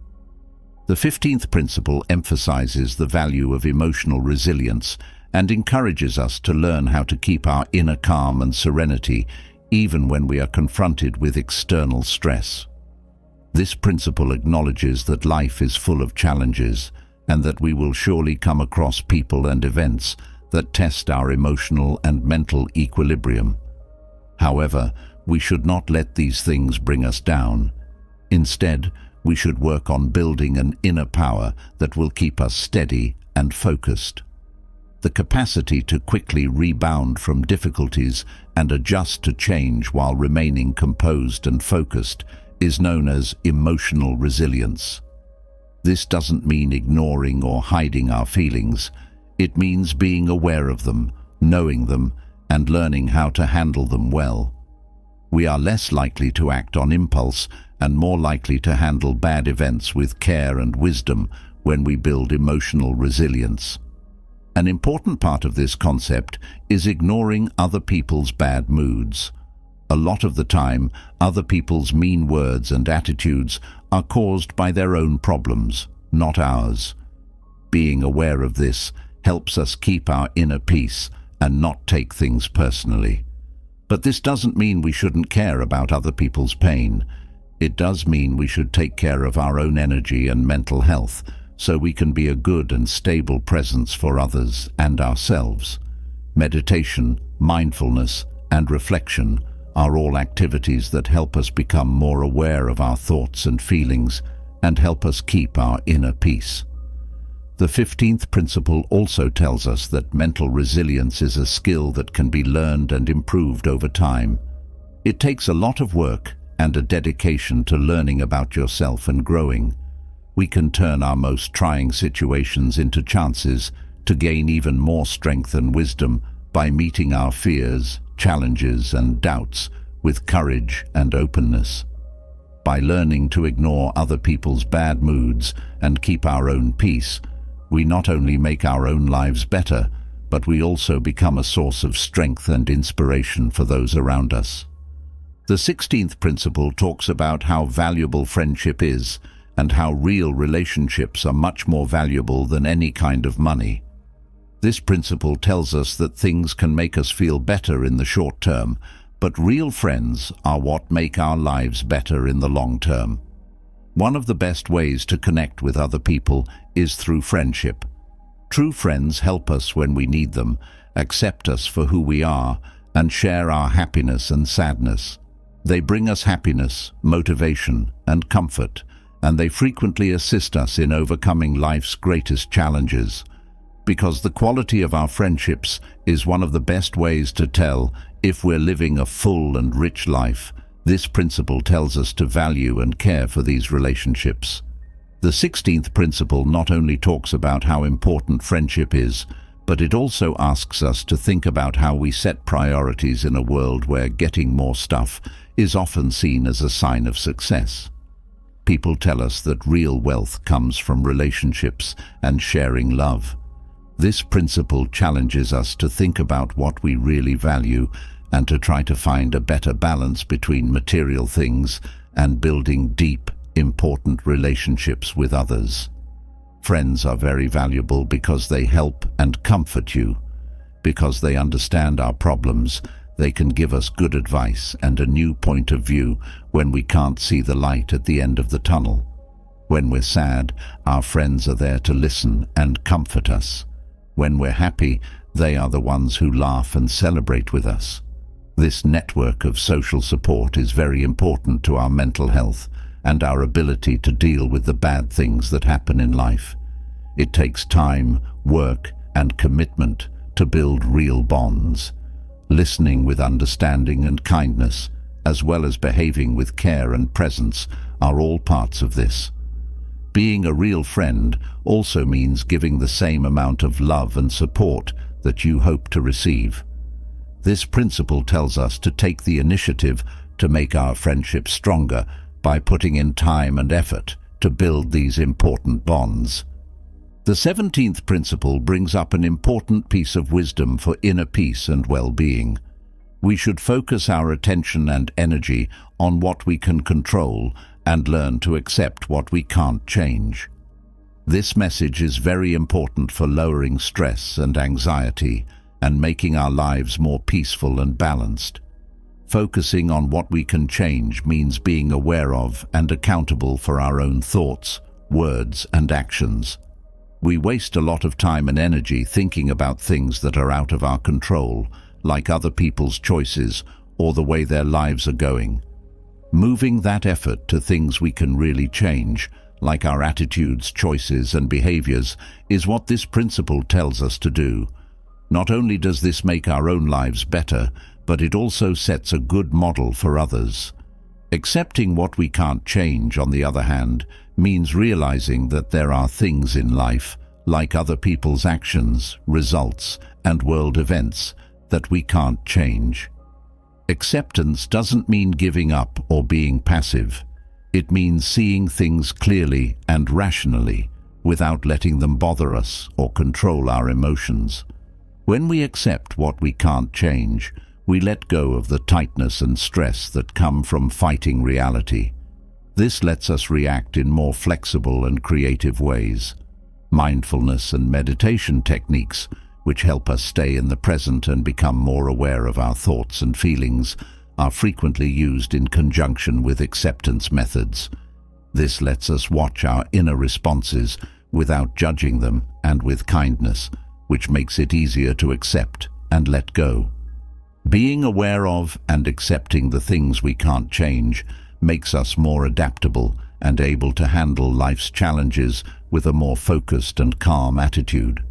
The 15th principle emphasizes the value of emotional resilience and encourages us to learn how to keep our inner calm and serenity even when we are confronted with external stress. This principle acknowledges that life is full of challenges and that we will surely come across people and events that test our emotional and mental equilibrium. However, we should not let these things bring us down. Instead, we should work on building an inner power that will keep us steady and focused. The capacity to quickly rebound from difficulties and adjust to change while remaining composed and focused is known as emotional resilience. This doesn't mean ignoring or hiding our feelings. It means being aware of them, knowing them, and learning how to handle them well. We are less likely to act on impulse and more likely to handle bad events with care and wisdom when we build emotional resilience. An important part of this concept is ignoring other people's bad moods. A lot of the time, other people's mean words and attitudes are caused by their own problems, not ours. Being aware of this helps us keep our inner peace and not take things personally. But this doesn't mean we shouldn't care about other people's pain. It does mean we should take care of our own energy and mental health so we can be a good and stable presence for others and ourselves. Meditation, mindfulness, and reflection are all activities that help us become more aware of our thoughts and feelings and help us keep our inner peace. The 15th principle also tells us that mental resilience is a skill that can be learned and improved over time. It takes a lot of work and a dedication to learning about yourself and growing. We can turn our most trying situations into chances to gain even more strength and wisdom by meeting our fears, challenges, and doubts with courage and openness. By learning to ignore other people's bad moods and keep our own peace, we not only make our own lives better, but we also become a source of strength and inspiration for those around us. The 16th principle talks about how valuable friendship is and how real relationships are much more valuable than any kind of money. This principle tells us that things can make us feel better in the short term, but real friends are what make our lives better in the long term. One of the best ways to connect with other people is through friendship. True friends help us when we need them, accept us for who we are, and share our happiness and sadness. They bring us happiness, motivation, and comfort, and they frequently assist us in overcoming life's greatest challenges. Because the quality of our friendships is one of the best ways to tell if we're living a full and rich life, this principle tells us to value and care for these relationships. The 16th principle not only talks about how important friendship is, but it also asks us to think about how we set priorities in a world where getting more stuff is often seen as a sign of success. People tell us that real wealth comes from relationships and sharing love. This principle challenges us to think about what we really value and to try to find a better balance between material things and building deep, important relationships with others. Friends are very valuable because they help and comfort you. Because they understand our problems, they can give us good advice and a new point of view when we can't see the light at the end of the tunnel. When we're sad, our friends are there to listen and comfort us. When we're happy, they are the ones who laugh and celebrate with us. This network of social support is very important to our mental health and our ability to deal with the bad things that happen in life. It takes time, work, and commitment to build real bonds. Listening with understanding and kindness, as well as behaving with care and presence, are all parts of this. Being a real friend also means giving the same amount of love and support that you hope to receive. This principle tells us to take the initiative to make our friendship stronger by putting in time and effort to build these important bonds. The 17th principle brings up an important piece of wisdom for inner peace and well-being. We should focus our attention and energy on what we can control and learn to accept what we can't change. This message is very important for lowering stress and anxiety and making our lives more peaceful and balanced. Focusing on what we can change means being aware of and accountable for our own thoughts, words, and actions. We waste a lot of time and energy thinking about things that are out of our control, like other people's choices or the way their lives are going. Moving that effort to things we can really change, like our attitudes, choices, and behaviors, is what this principle tells us to do. Not only does this make our own lives better, but it also sets a good model for others. Accepting what we can't change, on the other hand, means realizing that there are things in life, like other people's actions, results, and world events, that we can't change. Acceptance doesn't mean giving up or being passive. It means seeing things clearly and rationally, without letting them bother us or control our emotions. When we accept what we can't change, we let go of the tightness and stress that come from fighting reality. This lets us react in more flexible and creative ways. Mindfulness and meditation techniques, which help us stay in the present and become more aware of our thoughts and feelings, are frequently used in conjunction with acceptance methods. This lets us watch our inner responses without judging them and with kindness, which makes it easier to accept and let go. Being aware of and accepting the things we can't change makes us more adaptable and able to handle life's challenges with a more focused and calm attitude.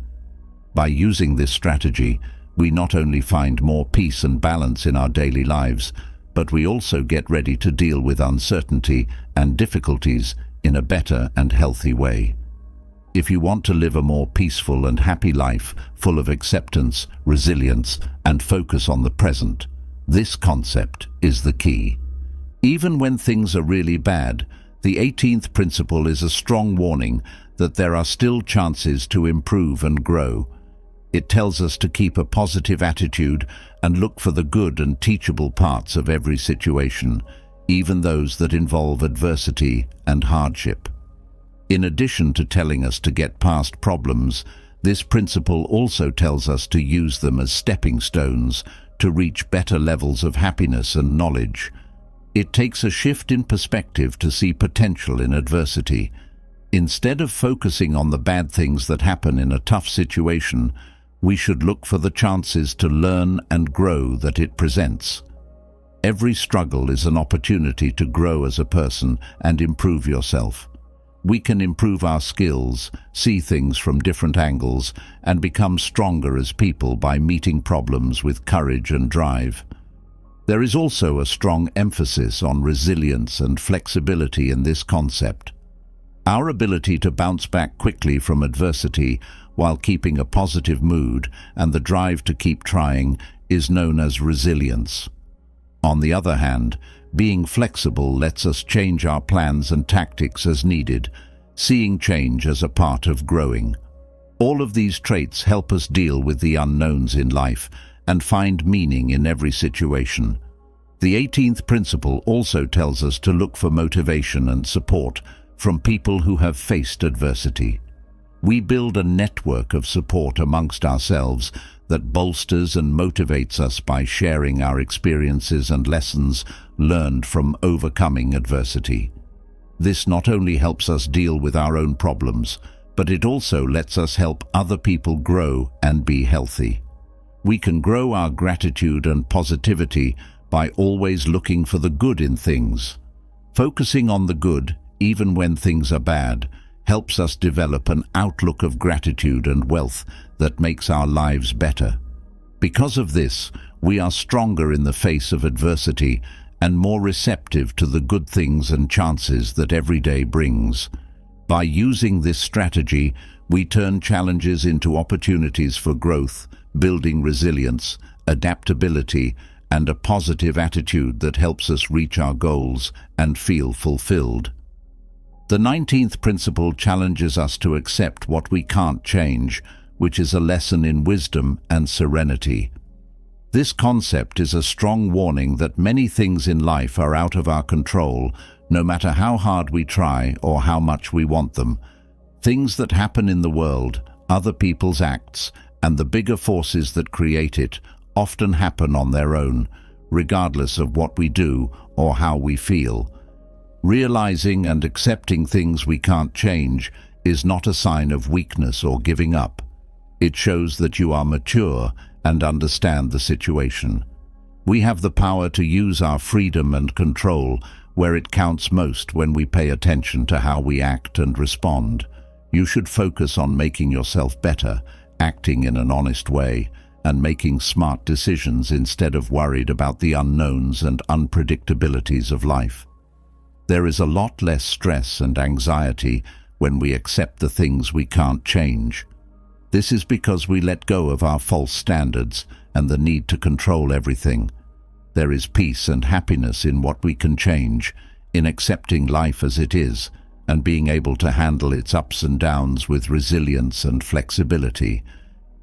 By using this strategy, we not only find more peace and balance in our daily lives, but we also get ready to deal with uncertainty and difficulties in a better and healthy way. If you want to live a more peaceful and happy life full of acceptance, resilience, and focus on the present, this concept is the key. Even when things are really bad, the 18th principle is a strong warning that there are still chances to improve and grow. It tells us to keep a positive attitude and look for the good and teachable parts of every situation, even those that involve adversity and hardship. In addition to telling us to get past problems, this principle also tells us to use them as stepping stones to reach better levels of happiness and knowledge. It takes a shift in perspective to see potential in adversity. Instead of focusing on the bad things that happen in a tough situation, we should look for the chances to learn and grow that it presents. Every struggle is an opportunity to grow as a person and improve yourself. We can improve our skills, see things from different angles, and become stronger as people by meeting problems with courage and drive. There is also a strong emphasis on resilience and flexibility in this concept. Our ability to bounce back quickly from adversity while keeping a positive mood and the drive to keep trying is known as resilience. On the other hand, being flexible lets us change our plans and tactics as needed, seeing change as a part of growing. All of these traits help us deal with the unknowns in life and find meaning in every situation. The 18th principle also tells us to look for motivation and support from people who have faced adversity. We build a network of support amongst ourselves that bolsters and motivates us by sharing our experiences and lessons learned from overcoming adversity. This not only helps us deal with our own problems, but it also lets us help other people grow and be healthy. We can grow our gratitude and positivity by always looking for the good in things. Focusing on the good, even when things are bad, helps us develop an outlook of gratitude and wealth that makes our lives better. Because of this, we are stronger in the face of adversity and more receptive to the good things and chances that every day brings. By using this strategy, we turn challenges into opportunities for growth, building resilience, adaptability, and a positive attitude that helps us reach our goals and feel fulfilled. The 19th principle challenges us to accept what we can't change, which is a lesson in wisdom and serenity. This concept is a strong warning that many things in life are out of our control, no matter how hard we try or how much we want them. Things that happen in the world, other people's acts, and the bigger forces that create it often happen on their own, regardless of what we do or how we feel. Realizing and accepting things we can't change is not a sign of weakness or giving up. It shows that you are mature and understand the situation. We have the power to use our freedom and control where it counts most when we pay attention to how we act and respond. You should focus on making yourself better, acting in an honest way, and making smart decisions instead of worried about the unknowns and unpredictabilities of life. There is a lot less stress and anxiety when we accept the things we can't change. This is because we let go of our false standards and the need to control everything. There is peace and happiness in what we can change, in accepting life as it is, and being able to handle its ups and downs with resilience and flexibility.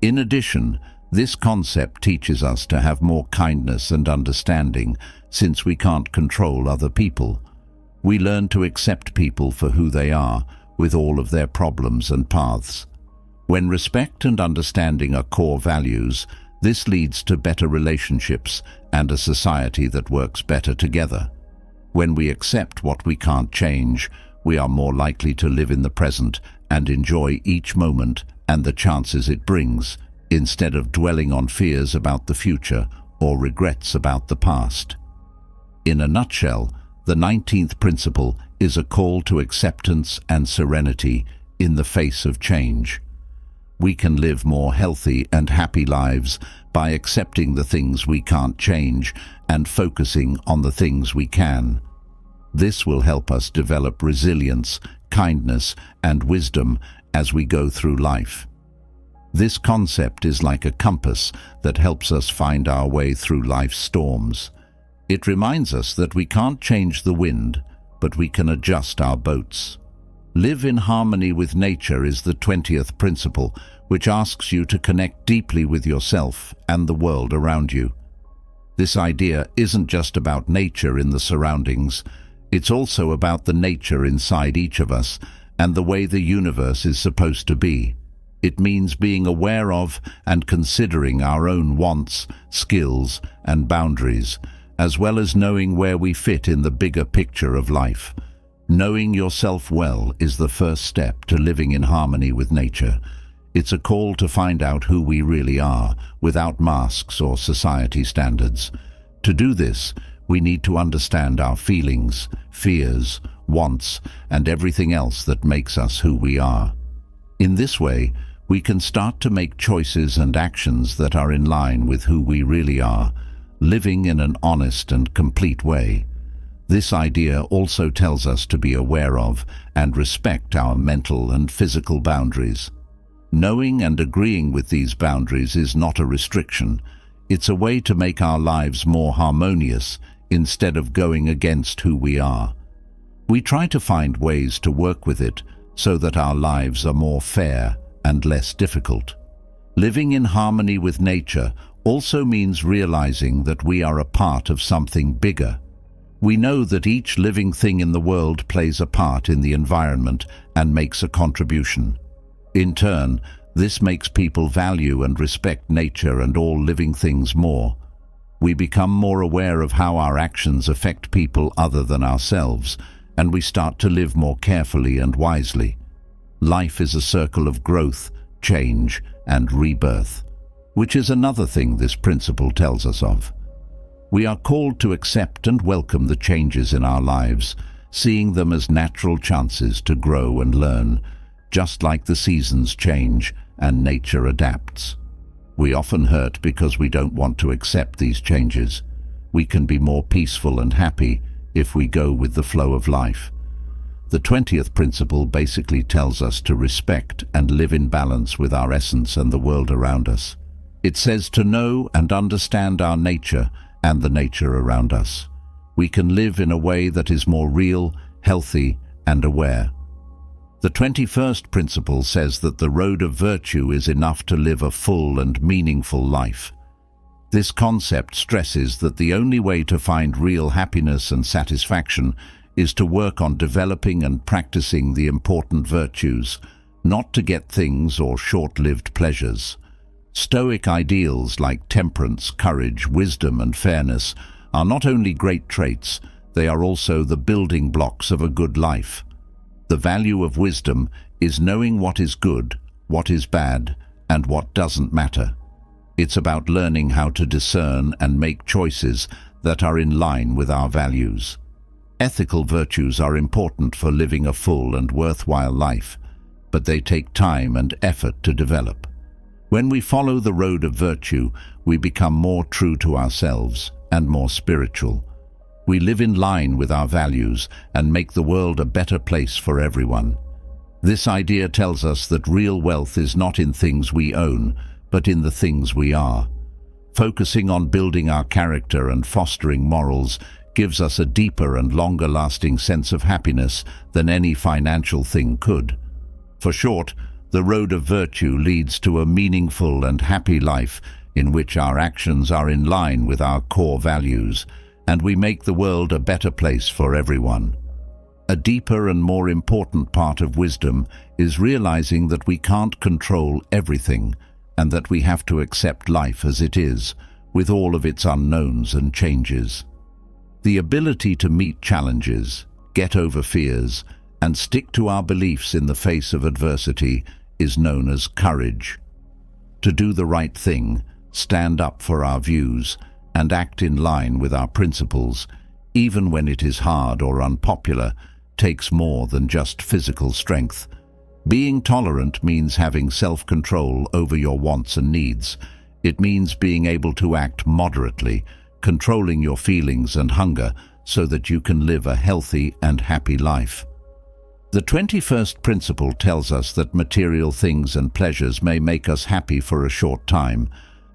In addition, this concept teaches us to have more kindness and understanding, since we can't control other people. We learn to accept people for who they are, with all of their problems and paths. When respect and understanding are core values, this leads to better relationships and a society that works better together. When we accept what we can't change, we are more likely to live in the present and enjoy each moment and the chances it brings, instead of dwelling on fears about the future or regrets about the past. In a nutshell, the 19th principle is a call to acceptance and serenity in the face of change. We can live more healthy and happy lives by accepting the things we can't change and focusing on the things we can. This will help us develop resilience, kindness, and wisdom as we go through life. This concept is like a compass that helps us find our way through life's storms. It reminds us that we can't change the wind, but we can adjust our boats. Live in harmony with nature is the 20th principle, which asks you to connect deeply with yourself and the world around you. This idea isn't just about nature in the surroundings, it's also about the nature inside each of us and the way the universe is supposed to be. It means being aware of and considering our own wants, skills, and boundaries, as well as knowing where we fit in the bigger picture of life. Knowing yourself well is the first step to living in harmony with nature. It's a call to find out who we really are, without masks or society standards. To do this, we need to understand our feelings, fears, wants, and everything else that makes us who we are. In this way, we can start to make choices and actions that are in line with who we really are, living in an honest and complete way. This idea also tells us to be aware of and respect our mental and physical boundaries. Knowing and agreeing with these boundaries is not a restriction. It's a way to make our lives more harmonious instead of going against who we are. We try to find ways to work with it so that our lives are more fair and less difficult. Living in harmony with nature also means realizing that we are a part of something bigger. We know that each living thing in the world plays a part in the environment and makes a contribution. In turn, this makes people value and respect nature and all living things more. We become more aware of how our actions affect people other than ourselves, and we start to live more carefully and wisely. Life is a circle of growth, change, and rebirth, which is another thing this principle tells us of. We are called to accept and welcome the changes in our lives, seeing them as natural chances to grow and learn, just like the seasons change and nature adapts. We often hurt because we don't want to accept these changes. We can be more peaceful and happy if we go with the flow of life. The 20th principle basically tells us to respect and live in balance with our essence and the world around us. It says to know and understand our nature and the nature around us. We can live in a way that is more real, healthy, and aware. The 21st principle says that the road of virtue is enough to live a full and meaningful life. This concept stresses that the only way to find real happiness and satisfaction is to work on developing and practicing the important virtues, not to get things or short-lived pleasures. Stoic ideals like temperance, courage, wisdom, and fairness are not only great traits, they are also the building blocks of a good life. The value of wisdom is knowing what is good, what is bad, and what doesn't matter. It's about learning how to discern and make choices that are in line with our values. Ethical virtues are important for living a full and worthwhile life, but they take time and effort to develop. When we follow the road of virtue, we become more true to ourselves and more spiritual. We live in line with our values and make the world a better place for everyone. This idea tells us that real wealth is not in things we own, but in the things we are. Focusing on building our character and fostering morals gives us a deeper and longer-lasting sense of happiness than any financial thing could. For short, the road of virtue leads to a meaningful and happy life in which our actions are in line with our core values, and we make the world a better place for everyone. A deeper and more important part of wisdom is realizing that we can't control everything and that we have to accept life as it is, with all of its unknowns and changes. The ability to meet challenges, get over fears, and stick to our beliefs in the face of adversity is known as courage. To do the right thing, stand up for our views, and act in line with our principles, even when it is hard or unpopular, takes more than just physical strength. Being tolerant means having self-control over your wants and needs. It means being able to act moderately, controlling your feelings and hunger so that you can live a healthy and happy life. The 21st principle tells us that material things and pleasures may make us happy for a short time,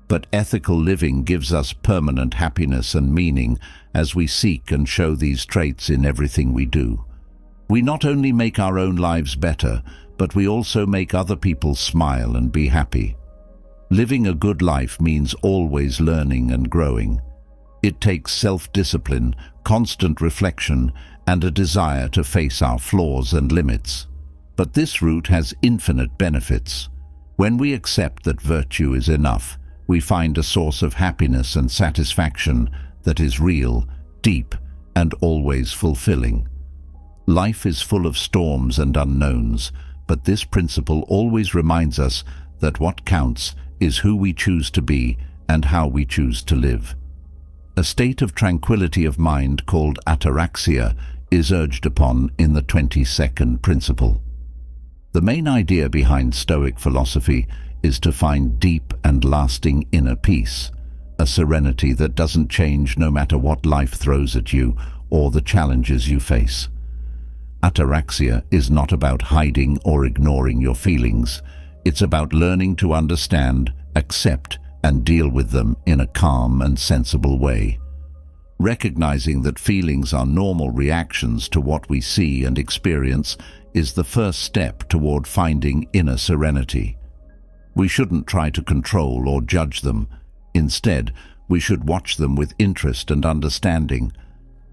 but ethical living gives us permanent happiness and meaning as we seek and show these traits in everything we do. We not only make our own lives better, but we also make other people smile and be happy. Living a good life means always learning and growing. It takes self-discipline, constant reflection, and a desire to face our flaws and limits. But this route has infinite benefits. When we accept that virtue is enough, we find a source of happiness and satisfaction that is real, deep, and always fulfilling. Life is full of storms and unknowns, but this principle always reminds us that what counts is who we choose to be and how we choose to live. A state of tranquility of mind called ataraxia is urged upon in the 22nd principle. The main idea behind Stoic philosophy is to find deep and lasting inner peace, a serenity that doesn't change no matter what life throws at you or the challenges you face. Ataraxia is not about hiding or ignoring your feelings. It's about learning to understand, accept, and deal with them in a calm and sensible way. Recognizing that feelings are normal reactions to what we see and experience is the first step toward finding inner serenity. We shouldn't try to control or judge them. Instead, we should watch them with interest and understanding.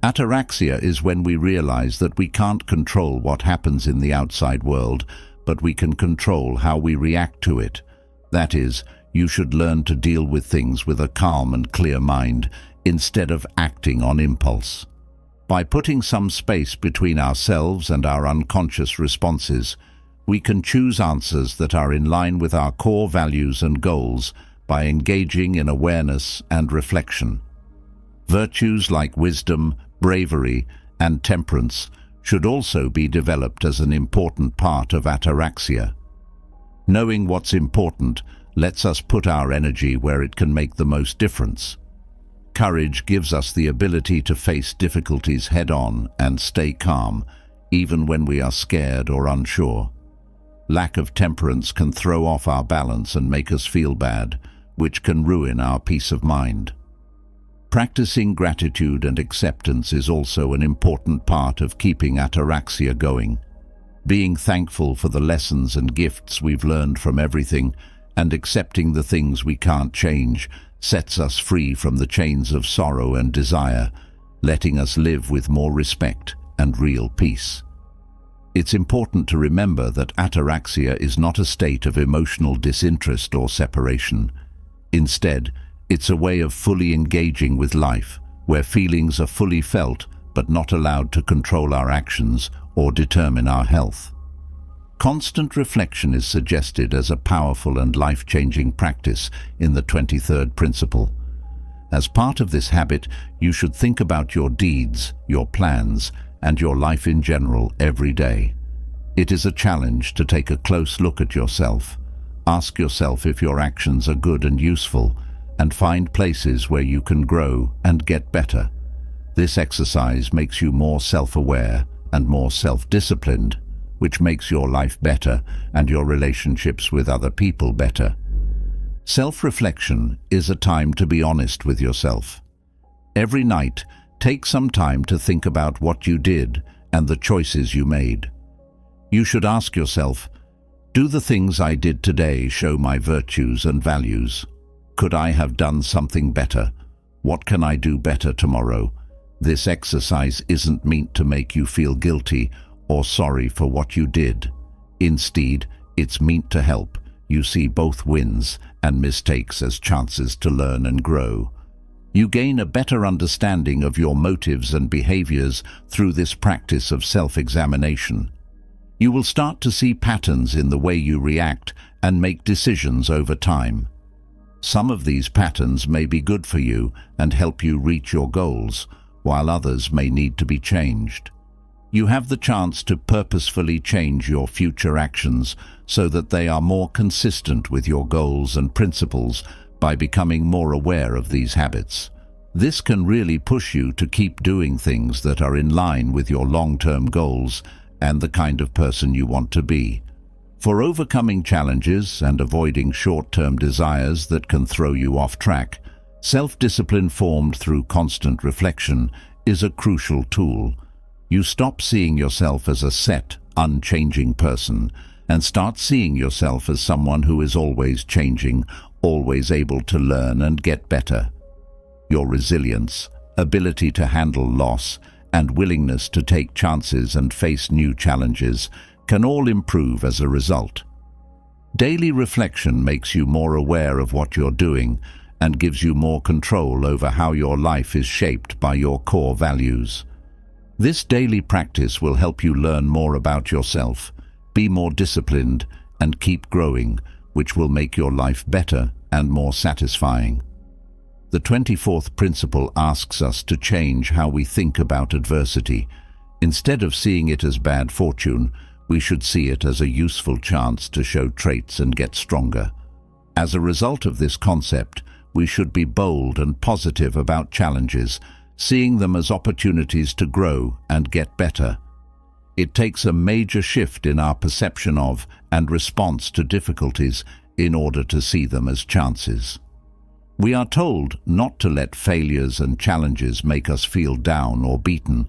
Ataraxia is when we realize that we can't control what happens in the outside world, but we can control how we react to it. That is, you should learn to deal with things with a calm and clear mind, instead of acting on impulse. By putting some space between ourselves and our unconscious responses, we can choose answers that are in line with our core values and goals by engaging in awareness and reflection. Virtues like wisdom, bravery, and temperance should also be developed as an important part of ataraxia. Knowing what's important lets us put our energy where it can make the most difference. Courage gives us the ability to face difficulties head-on and stay calm, even when we are scared or unsure. Lack of temperance can throw off our balance and make us feel bad, which can ruin our peace of mind. Practicing gratitude and acceptance is also an important part of keeping ataraxia going. Being thankful for the lessons and gifts we've learned from everything and accepting the things we can't change sets us free from the chains of sorrow and desire, letting us live with more respect and real peace. It's important to remember that ataraxia is not a state of emotional disinterest or separation. Instead, it's a way of fully engaging with life, where feelings are fully felt but not allowed to control our actions or determine our health. Constant reflection is suggested as a powerful and life-changing practice in the 23rd principle. As part of this habit, you should think about your deeds, your plans, and your life in general every day. It is a challenge to take a close look at yourself. Ask yourself if your actions are good and useful, and find places where you can grow and get better. This exercise makes you more self-aware and more self-disciplined, which makes your life better and your relationships with other people better. Self-reflection is a time to be honest with yourself. Every night, take some time to think about what you did and the choices you made. You should ask yourself, do the things I did today show my virtues and values? Could I have done something better? What can I do better tomorrow? This exercise isn't meant to make you feel guilty or sorry for what you did. Instead, it's meant to help you see both wins and mistakes as chances to learn and grow. You gain a better understanding of your motives and behaviors through this practice of self-examination. You will start to see patterns in the way you react and make decisions over time. Some of these patterns may be good for you and help you reach your goals, while others may need to be changed. You have the chance to purposefully change your future actions so that they are more consistent with your goals and principles by becoming more aware of these habits. This can really push you to keep doing things that are in line with your long-term goals and the kind of person you want to be. For overcoming challenges and avoiding short-term desires that can throw you off track, self-discipline formed through constant reflection is a crucial tool. You stop seeing yourself as a set, unchanging person and start seeing yourself as someone who is always changing, always able to learn and get better. Your resilience, ability to handle loss, and willingness to take chances and face new challenges can all improve as a result. Daily reflection makes you more aware of what you're doing and gives you more control over how your life is shaped by your core values. This daily practice will help you learn more about yourself, be more disciplined, and keep growing, which will make your life better and more satisfying. The 24th principle asks us to change how we think about adversity. Instead of seeing it as bad fortune, we should see it as a useful chance to show traits and get stronger. As a result of this concept, we should be bold and positive about challenges, seeing them as opportunities to grow and get better. It takes a major shift in our perception of and response to difficulties in order to see them as chances. We are told not to let failures and challenges make us feel down or beaten,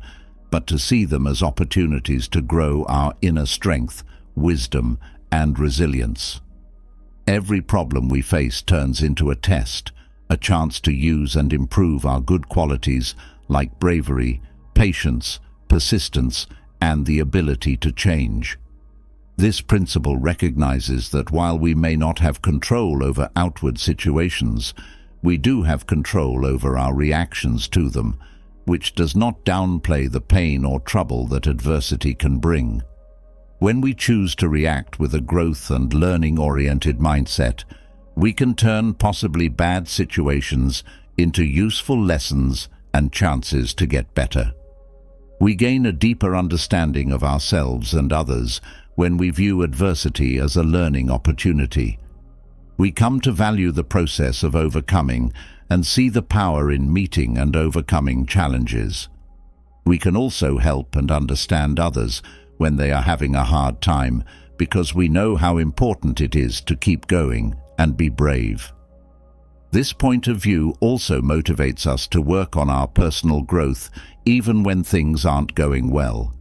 but to see them as opportunities to grow our inner strength, wisdom, and resilience. Every problem we face turns into a test, a chance to use and improve our good qualities like bravery, patience, persistence, and the ability to change. This principle recognizes that while we may not have control over outward situations, we do have control over our reactions to them, which does not downplay the pain or trouble that adversity can bring. When we choose to react with a growth and learning-oriented mindset, we can turn possibly bad situations into useful lessons and chances to get better. We gain a deeper understanding of ourselves and others when we view adversity as a learning opportunity. We come to value the process of overcoming and see the power in meeting and overcoming challenges. We can also help and understand others when they are having a hard time because we know how important it is to keep going and be brave. This point of view also motivates us to work on our personal growth even when things aren't going well.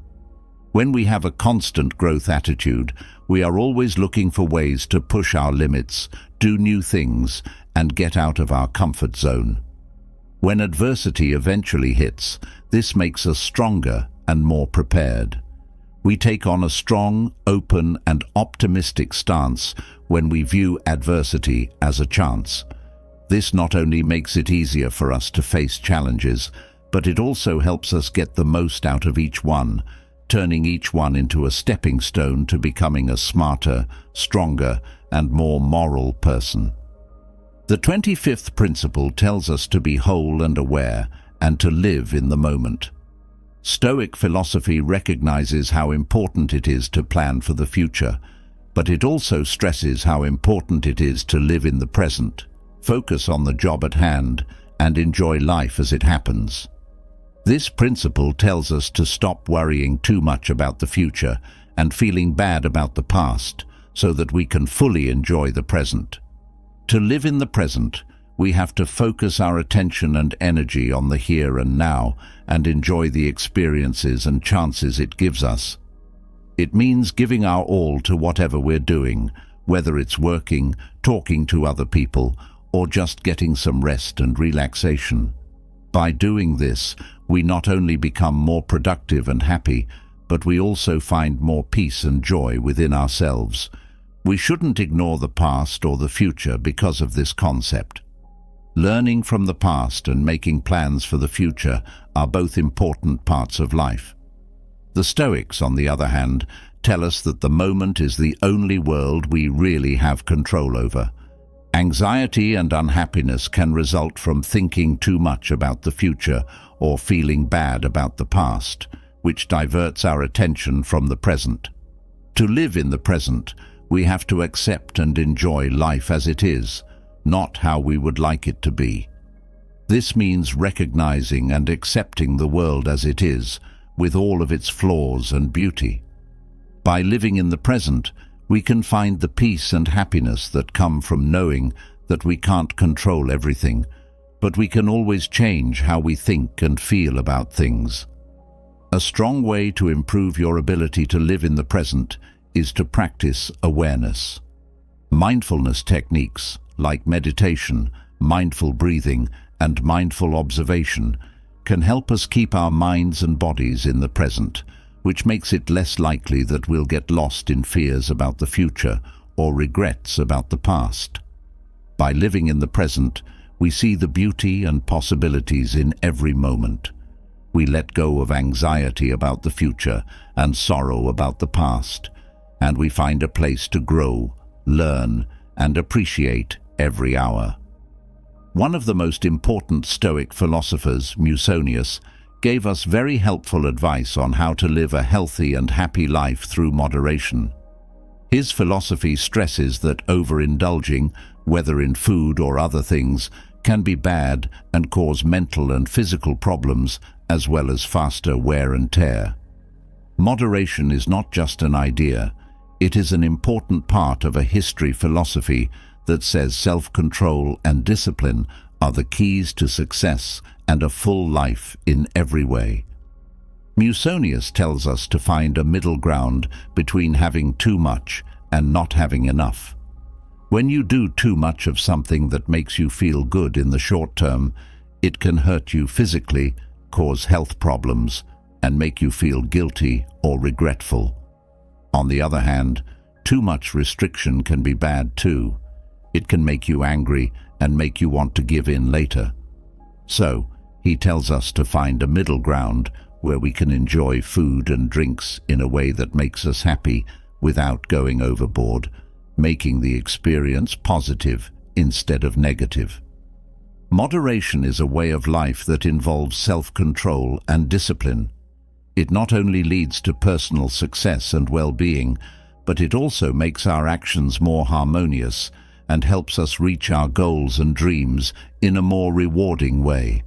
When we have a constant growth attitude, we are always looking for ways to push our limits, do new things, and get out of our comfort zone. When adversity eventually hits, this makes us stronger and more prepared. We take on a strong, open, and optimistic stance when we view adversity as a chance. This not only makes it easier for us to face challenges, but it also helps us get the most out of each one, turning each one into a stepping stone to becoming a smarter, stronger, and more moral person. The 25th principle tells us to be whole and aware, and to live in the moment. Stoic philosophy recognizes how important it is to plan for the future, but it also stresses how important it is to live in the present, focus on the job at hand, and enjoy life as it happens. This principle tells us to stop worrying too much about the future and feeling bad about the past so that we can fully enjoy the present. To live in the present, we have to focus our attention and energy on the here and now and enjoy the experiences and chances it gives us. It means giving our all to whatever we're doing, whether it's working, talking to other people, or just getting some rest and relaxation. By doing this, we not only become more productive and happy, but we also find more peace and joy within ourselves. We shouldn't ignore the past or the future because of this concept. Learning from the past and making plans for the future are both important parts of life. The Stoics, on the other hand, tell us that the moment is the only world we really have control over. Anxiety and unhappiness can result from thinking too much about the future or feeling bad about the past, which diverts our attention from the present. To live in the present, we have to accept and enjoy life as it is, not how we would like it to be. This means recognizing and accepting the world as it is, with all of its flaws and beauty. By living in the present, we can find the peace and happiness that come from knowing that we can't control everything, but we can always change how we think and feel about things. A strong way to improve your ability to live in the present is to practice awareness. Mindfulness techniques like meditation, mindful breathing, and mindful observation can help us keep our minds and bodies in the present, which makes it less likely that we'll get lost in fears about the future or regrets about the past. By living in the present, we see the beauty and possibilities in every moment. We let go of anxiety about the future and sorrow about the past, and we find a place to grow, learn, and appreciate every hour. One of the most important Stoic philosophers, Musonius, gave us very helpful advice on how to live a healthy and happy life through moderation. His philosophy stresses that overindulging, whether in food or other things, can be bad and cause mental and physical problems as well as faster wear and tear. Moderation is not just an idea, it is an important part of a history philosophy that says self-control and discipline are the keys to success and a full life in every way. Musonius tells us to find a middle ground between having too much and not having enough. When you do too much of something that makes you feel good in the short term, it can hurt you physically, cause health problems, and make you feel guilty or regretful. On the other hand, too much restriction can be bad too. It can make you angry and make you want to give in later. So, he tells us to find a middle ground where we can enjoy food and drinks in a way that makes us happy without going overboard, making the experience positive instead of negative. Moderation is a way of life that involves self-control and discipline. It not only leads to personal success and well-being, but it also makes our actions more harmonious and helps us reach our goals and dreams in a more rewarding way.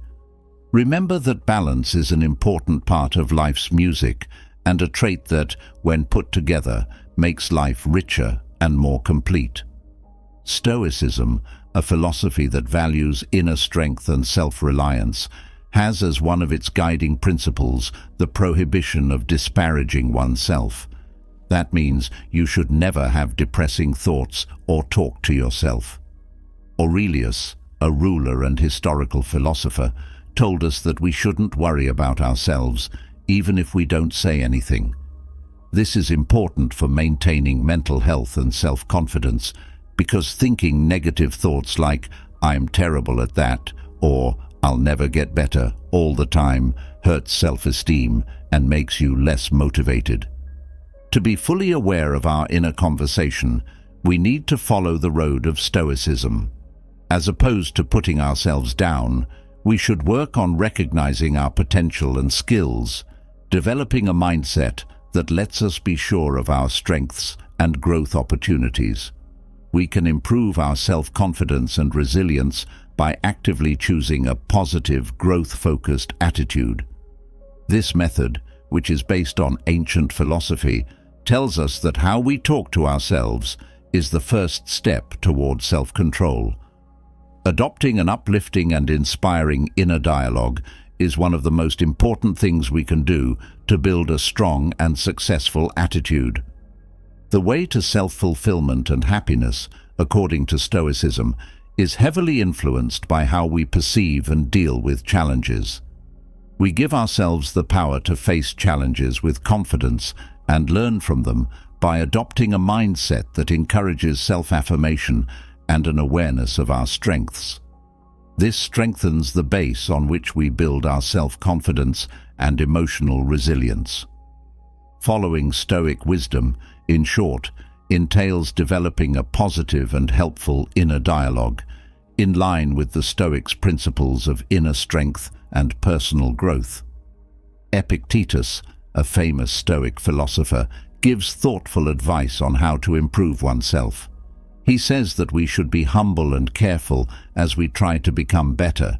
Remember that balance is an important part of life's music and a trait that, when put together, makes life richer and more complete. Stoicism, a philosophy that values inner strength and self-reliance, has as one of its guiding principles the prohibition of disparaging oneself. That means you should never have depressing thoughts or talk to yourself. Aurelius, a ruler and historical philosopher, told us that we shouldn't worry about ourselves, even if we don't say anything. This is important for maintaining mental health and self-confidence, because thinking negative thoughts like, "I'm terrible at that," or "I'll never get better," all the time hurts self-esteem and makes you less motivated. To be fully aware of our inner conversation, we need to follow the road of Stoicism. As opposed to putting ourselves down, we should work on recognizing our potential and skills, developing a mindset that lets us be sure of our strengths and growth opportunities. We can improve our self-confidence and resilience by actively choosing a positive, growth-focused attitude. This method, which is based on ancient philosophy, tells us that how we talk to ourselves is the first step toward self-control. Adopting an uplifting and inspiring inner dialogue is one of the most important things we can do to build a strong and successful attitude. The way to self-fulfillment and happiness, according to Stoicism, is heavily influenced by how we perceive and deal with challenges. We give ourselves the power to face challenges with confidence and learn from them by adopting a mindset that encourages self-affirmation and an awareness of our strengths. This strengthens the base on which we build our self-confidence and emotional resilience. Following Stoic wisdom, in short, entails developing a positive and helpful inner dialogue, in line with the Stoics' principles of inner strength and personal growth. Epictetus, a famous Stoic philosopher, gives thoughtful advice on how to improve oneself. He says that we should be humble and careful as we try to become better.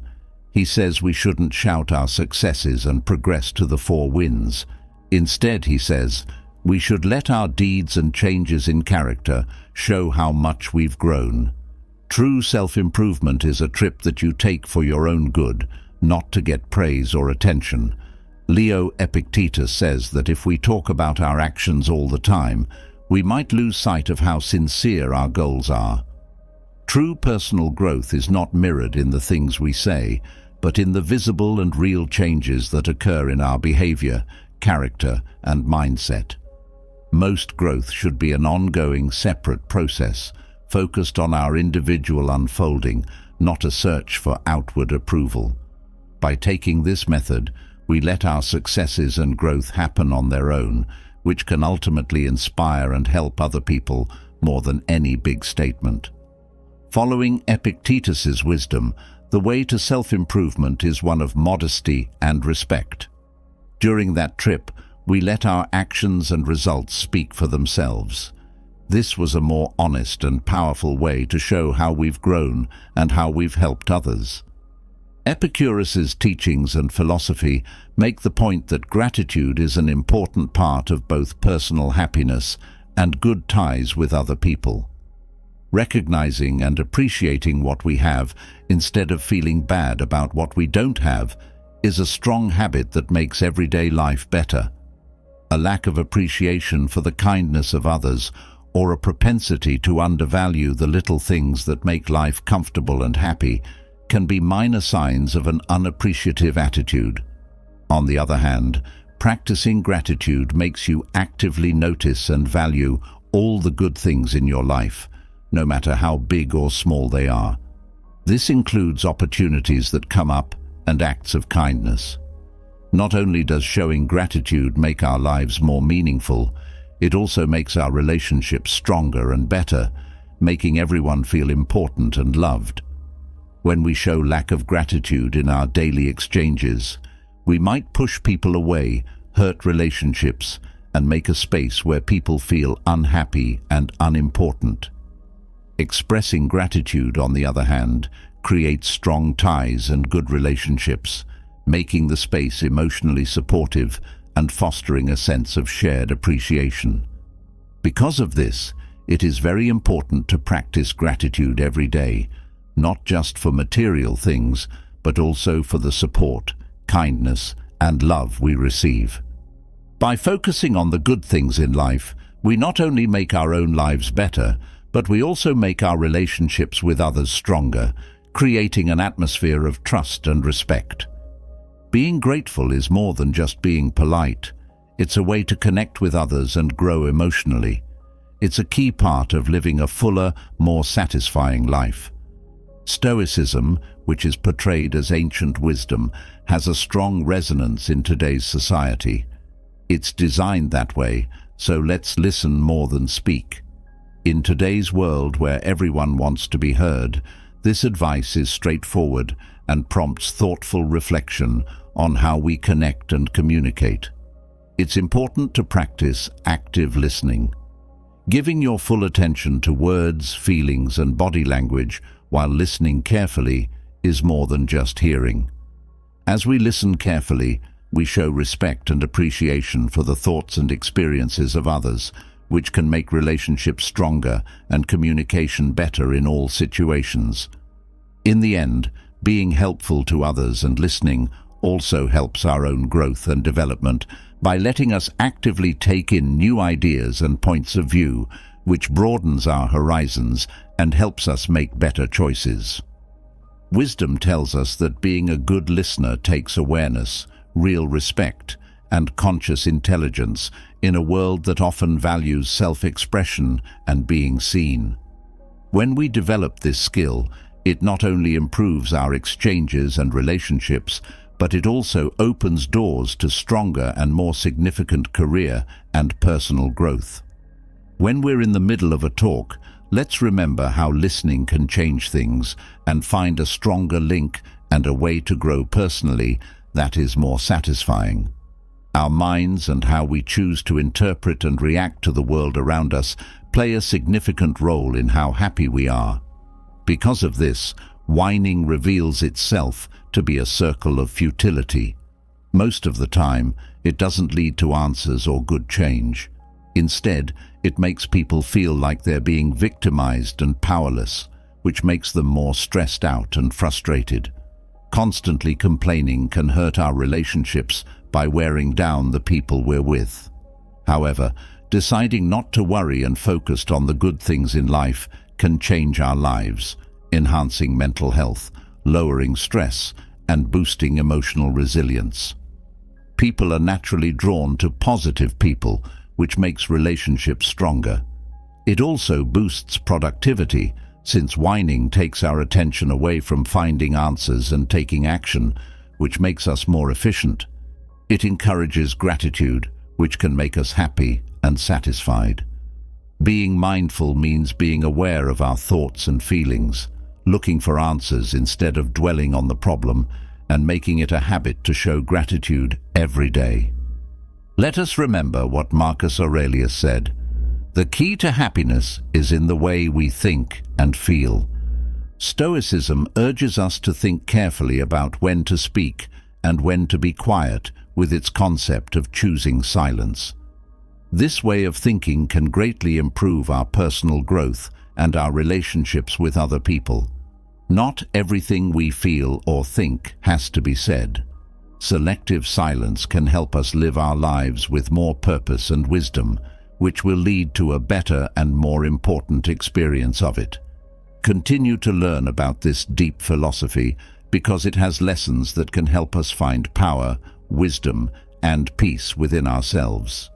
He says we shouldn't shout our successes and progress to the four winds. Instead, he says, we should let our deeds and changes in character show how much we've grown. True self-improvement is a trip that you take for your own good, not to get praise or attention. Leo Epictetus says that if we talk about our actions all the time, we might lose sight of how sincere our goals are. True personal growth is not mirrored in the things we say, but in the visible and real changes that occur in our behavior, character, and mindset. Most growth should be an ongoing, separate process, focused on our individual unfolding, not a search for outward approval. By taking this method, we let our successes and growth happen on their own, which can ultimately inspire and help other people more than any big statement. Following Epictetus's wisdom, the way to self-improvement is one of modesty and respect. During that trip, we let our actions and results speak for themselves. This was a more honest and powerful way to show how we've grown and how we've helped others. Epicurus's teachings and philosophy make the point that gratitude is an important part of both personal happiness and good ties with other people. Recognizing and appreciating what we have instead of feeling bad about what we don't have is a strong habit that makes everyday life better. A lack of appreciation for the kindness of others or a propensity to undervalue the little things that make life comfortable and happy can be minor signs of an unappreciative attitude. On the other hand, practicing gratitude makes you actively notice and value all the good things in your life, no matter how big or small they are. This includes opportunities that come up and acts of kindness. Not only does showing gratitude make our lives more meaningful, it also makes our relationships stronger and better, making everyone feel important and loved. When we show lack of gratitude in our daily exchanges, we might push people away, hurt relationships, and make a space where people feel unhappy and unimportant. Expressing gratitude, on the other hand, creates strong ties and good relationships, making the space emotionally supportive and fostering a sense of shared appreciation. Because of this, it is very important to practice gratitude every day, not just for material things, but also for the support, kindness, and love we receive. By focusing on the good things in life, we not only make our own lives better, but we also make our relationships with others stronger, creating an atmosphere of trust and respect. Being grateful is more than just being polite. It's a way to connect with others and grow emotionally. It's a key part of living a fuller, more satisfying life. Stoicism, which is portrayed as ancient wisdom, has a strong resonance in today's society. It's designed that way, so let's listen more than speak. In today's world where everyone wants to be heard, this advice is straightforward and prompts thoughtful reflection on how we connect and communicate. It's important to practice active listening. Giving your full attention to words, feelings, and body language while listening carefully is more than just hearing. As we listen carefully, we show respect and appreciation for the thoughts and experiences of others, which can make relationships stronger and communication better in all situations. In the end, being helpful to others and listening also helps our own growth and development by letting us actively take in new ideas and points of view, which broadens our horizons and helps us make better choices. Wisdom tells us that being a good listener takes awareness, real respect, and conscious intelligence in a world that often values self-expression and being seen. When we develop this skill, it not only improves our exchanges and relationships, but it also opens doors to stronger and more significant career and personal growth. When we're in the middle of a talk, let's remember how listening can change things and find a stronger link and a way to grow personally that is more satisfying. Our minds and how we choose to interpret and react to the world around us play a significant role in how happy we are. Because of this, whining reveals itself to be a circle of futility. Most of the time, it doesn't lead to answers or good change. Instead, it makes people feel like they're being victimized and powerless, which makes them more stressed out and frustrated. Constantly complaining can hurt our relationships by wearing down the people we're with. However, deciding not to worry and focus on the good things in life can change our lives, enhancing mental health, lowering stress, and boosting emotional resilience. People are naturally drawn to positive people, which makes relationships stronger. It also boosts productivity, since whining takes our attention away from finding answers and taking action, which makes us more efficient. It encourages gratitude, which can make us happy and satisfied. Being mindful means being aware of our thoughts and feelings, looking for answers instead of dwelling on the problem, and making it a habit to show gratitude every day. Let us remember what Marcus Aurelius said: "The key to happiness is in the way we think and feel." Stoicism urges us to think carefully about when to speak and when to be quiet, with its concept of choosing silence. This way of thinking can greatly improve our personal growth and our relationships with other people. Not everything we feel or think has to be said. Selective silence can help us live our lives with more purpose and wisdom, which will lead to a better and more important experience of it. Continue to learn about this deep philosophy because it has lessons that can help us find power, wisdom, and peace within ourselves.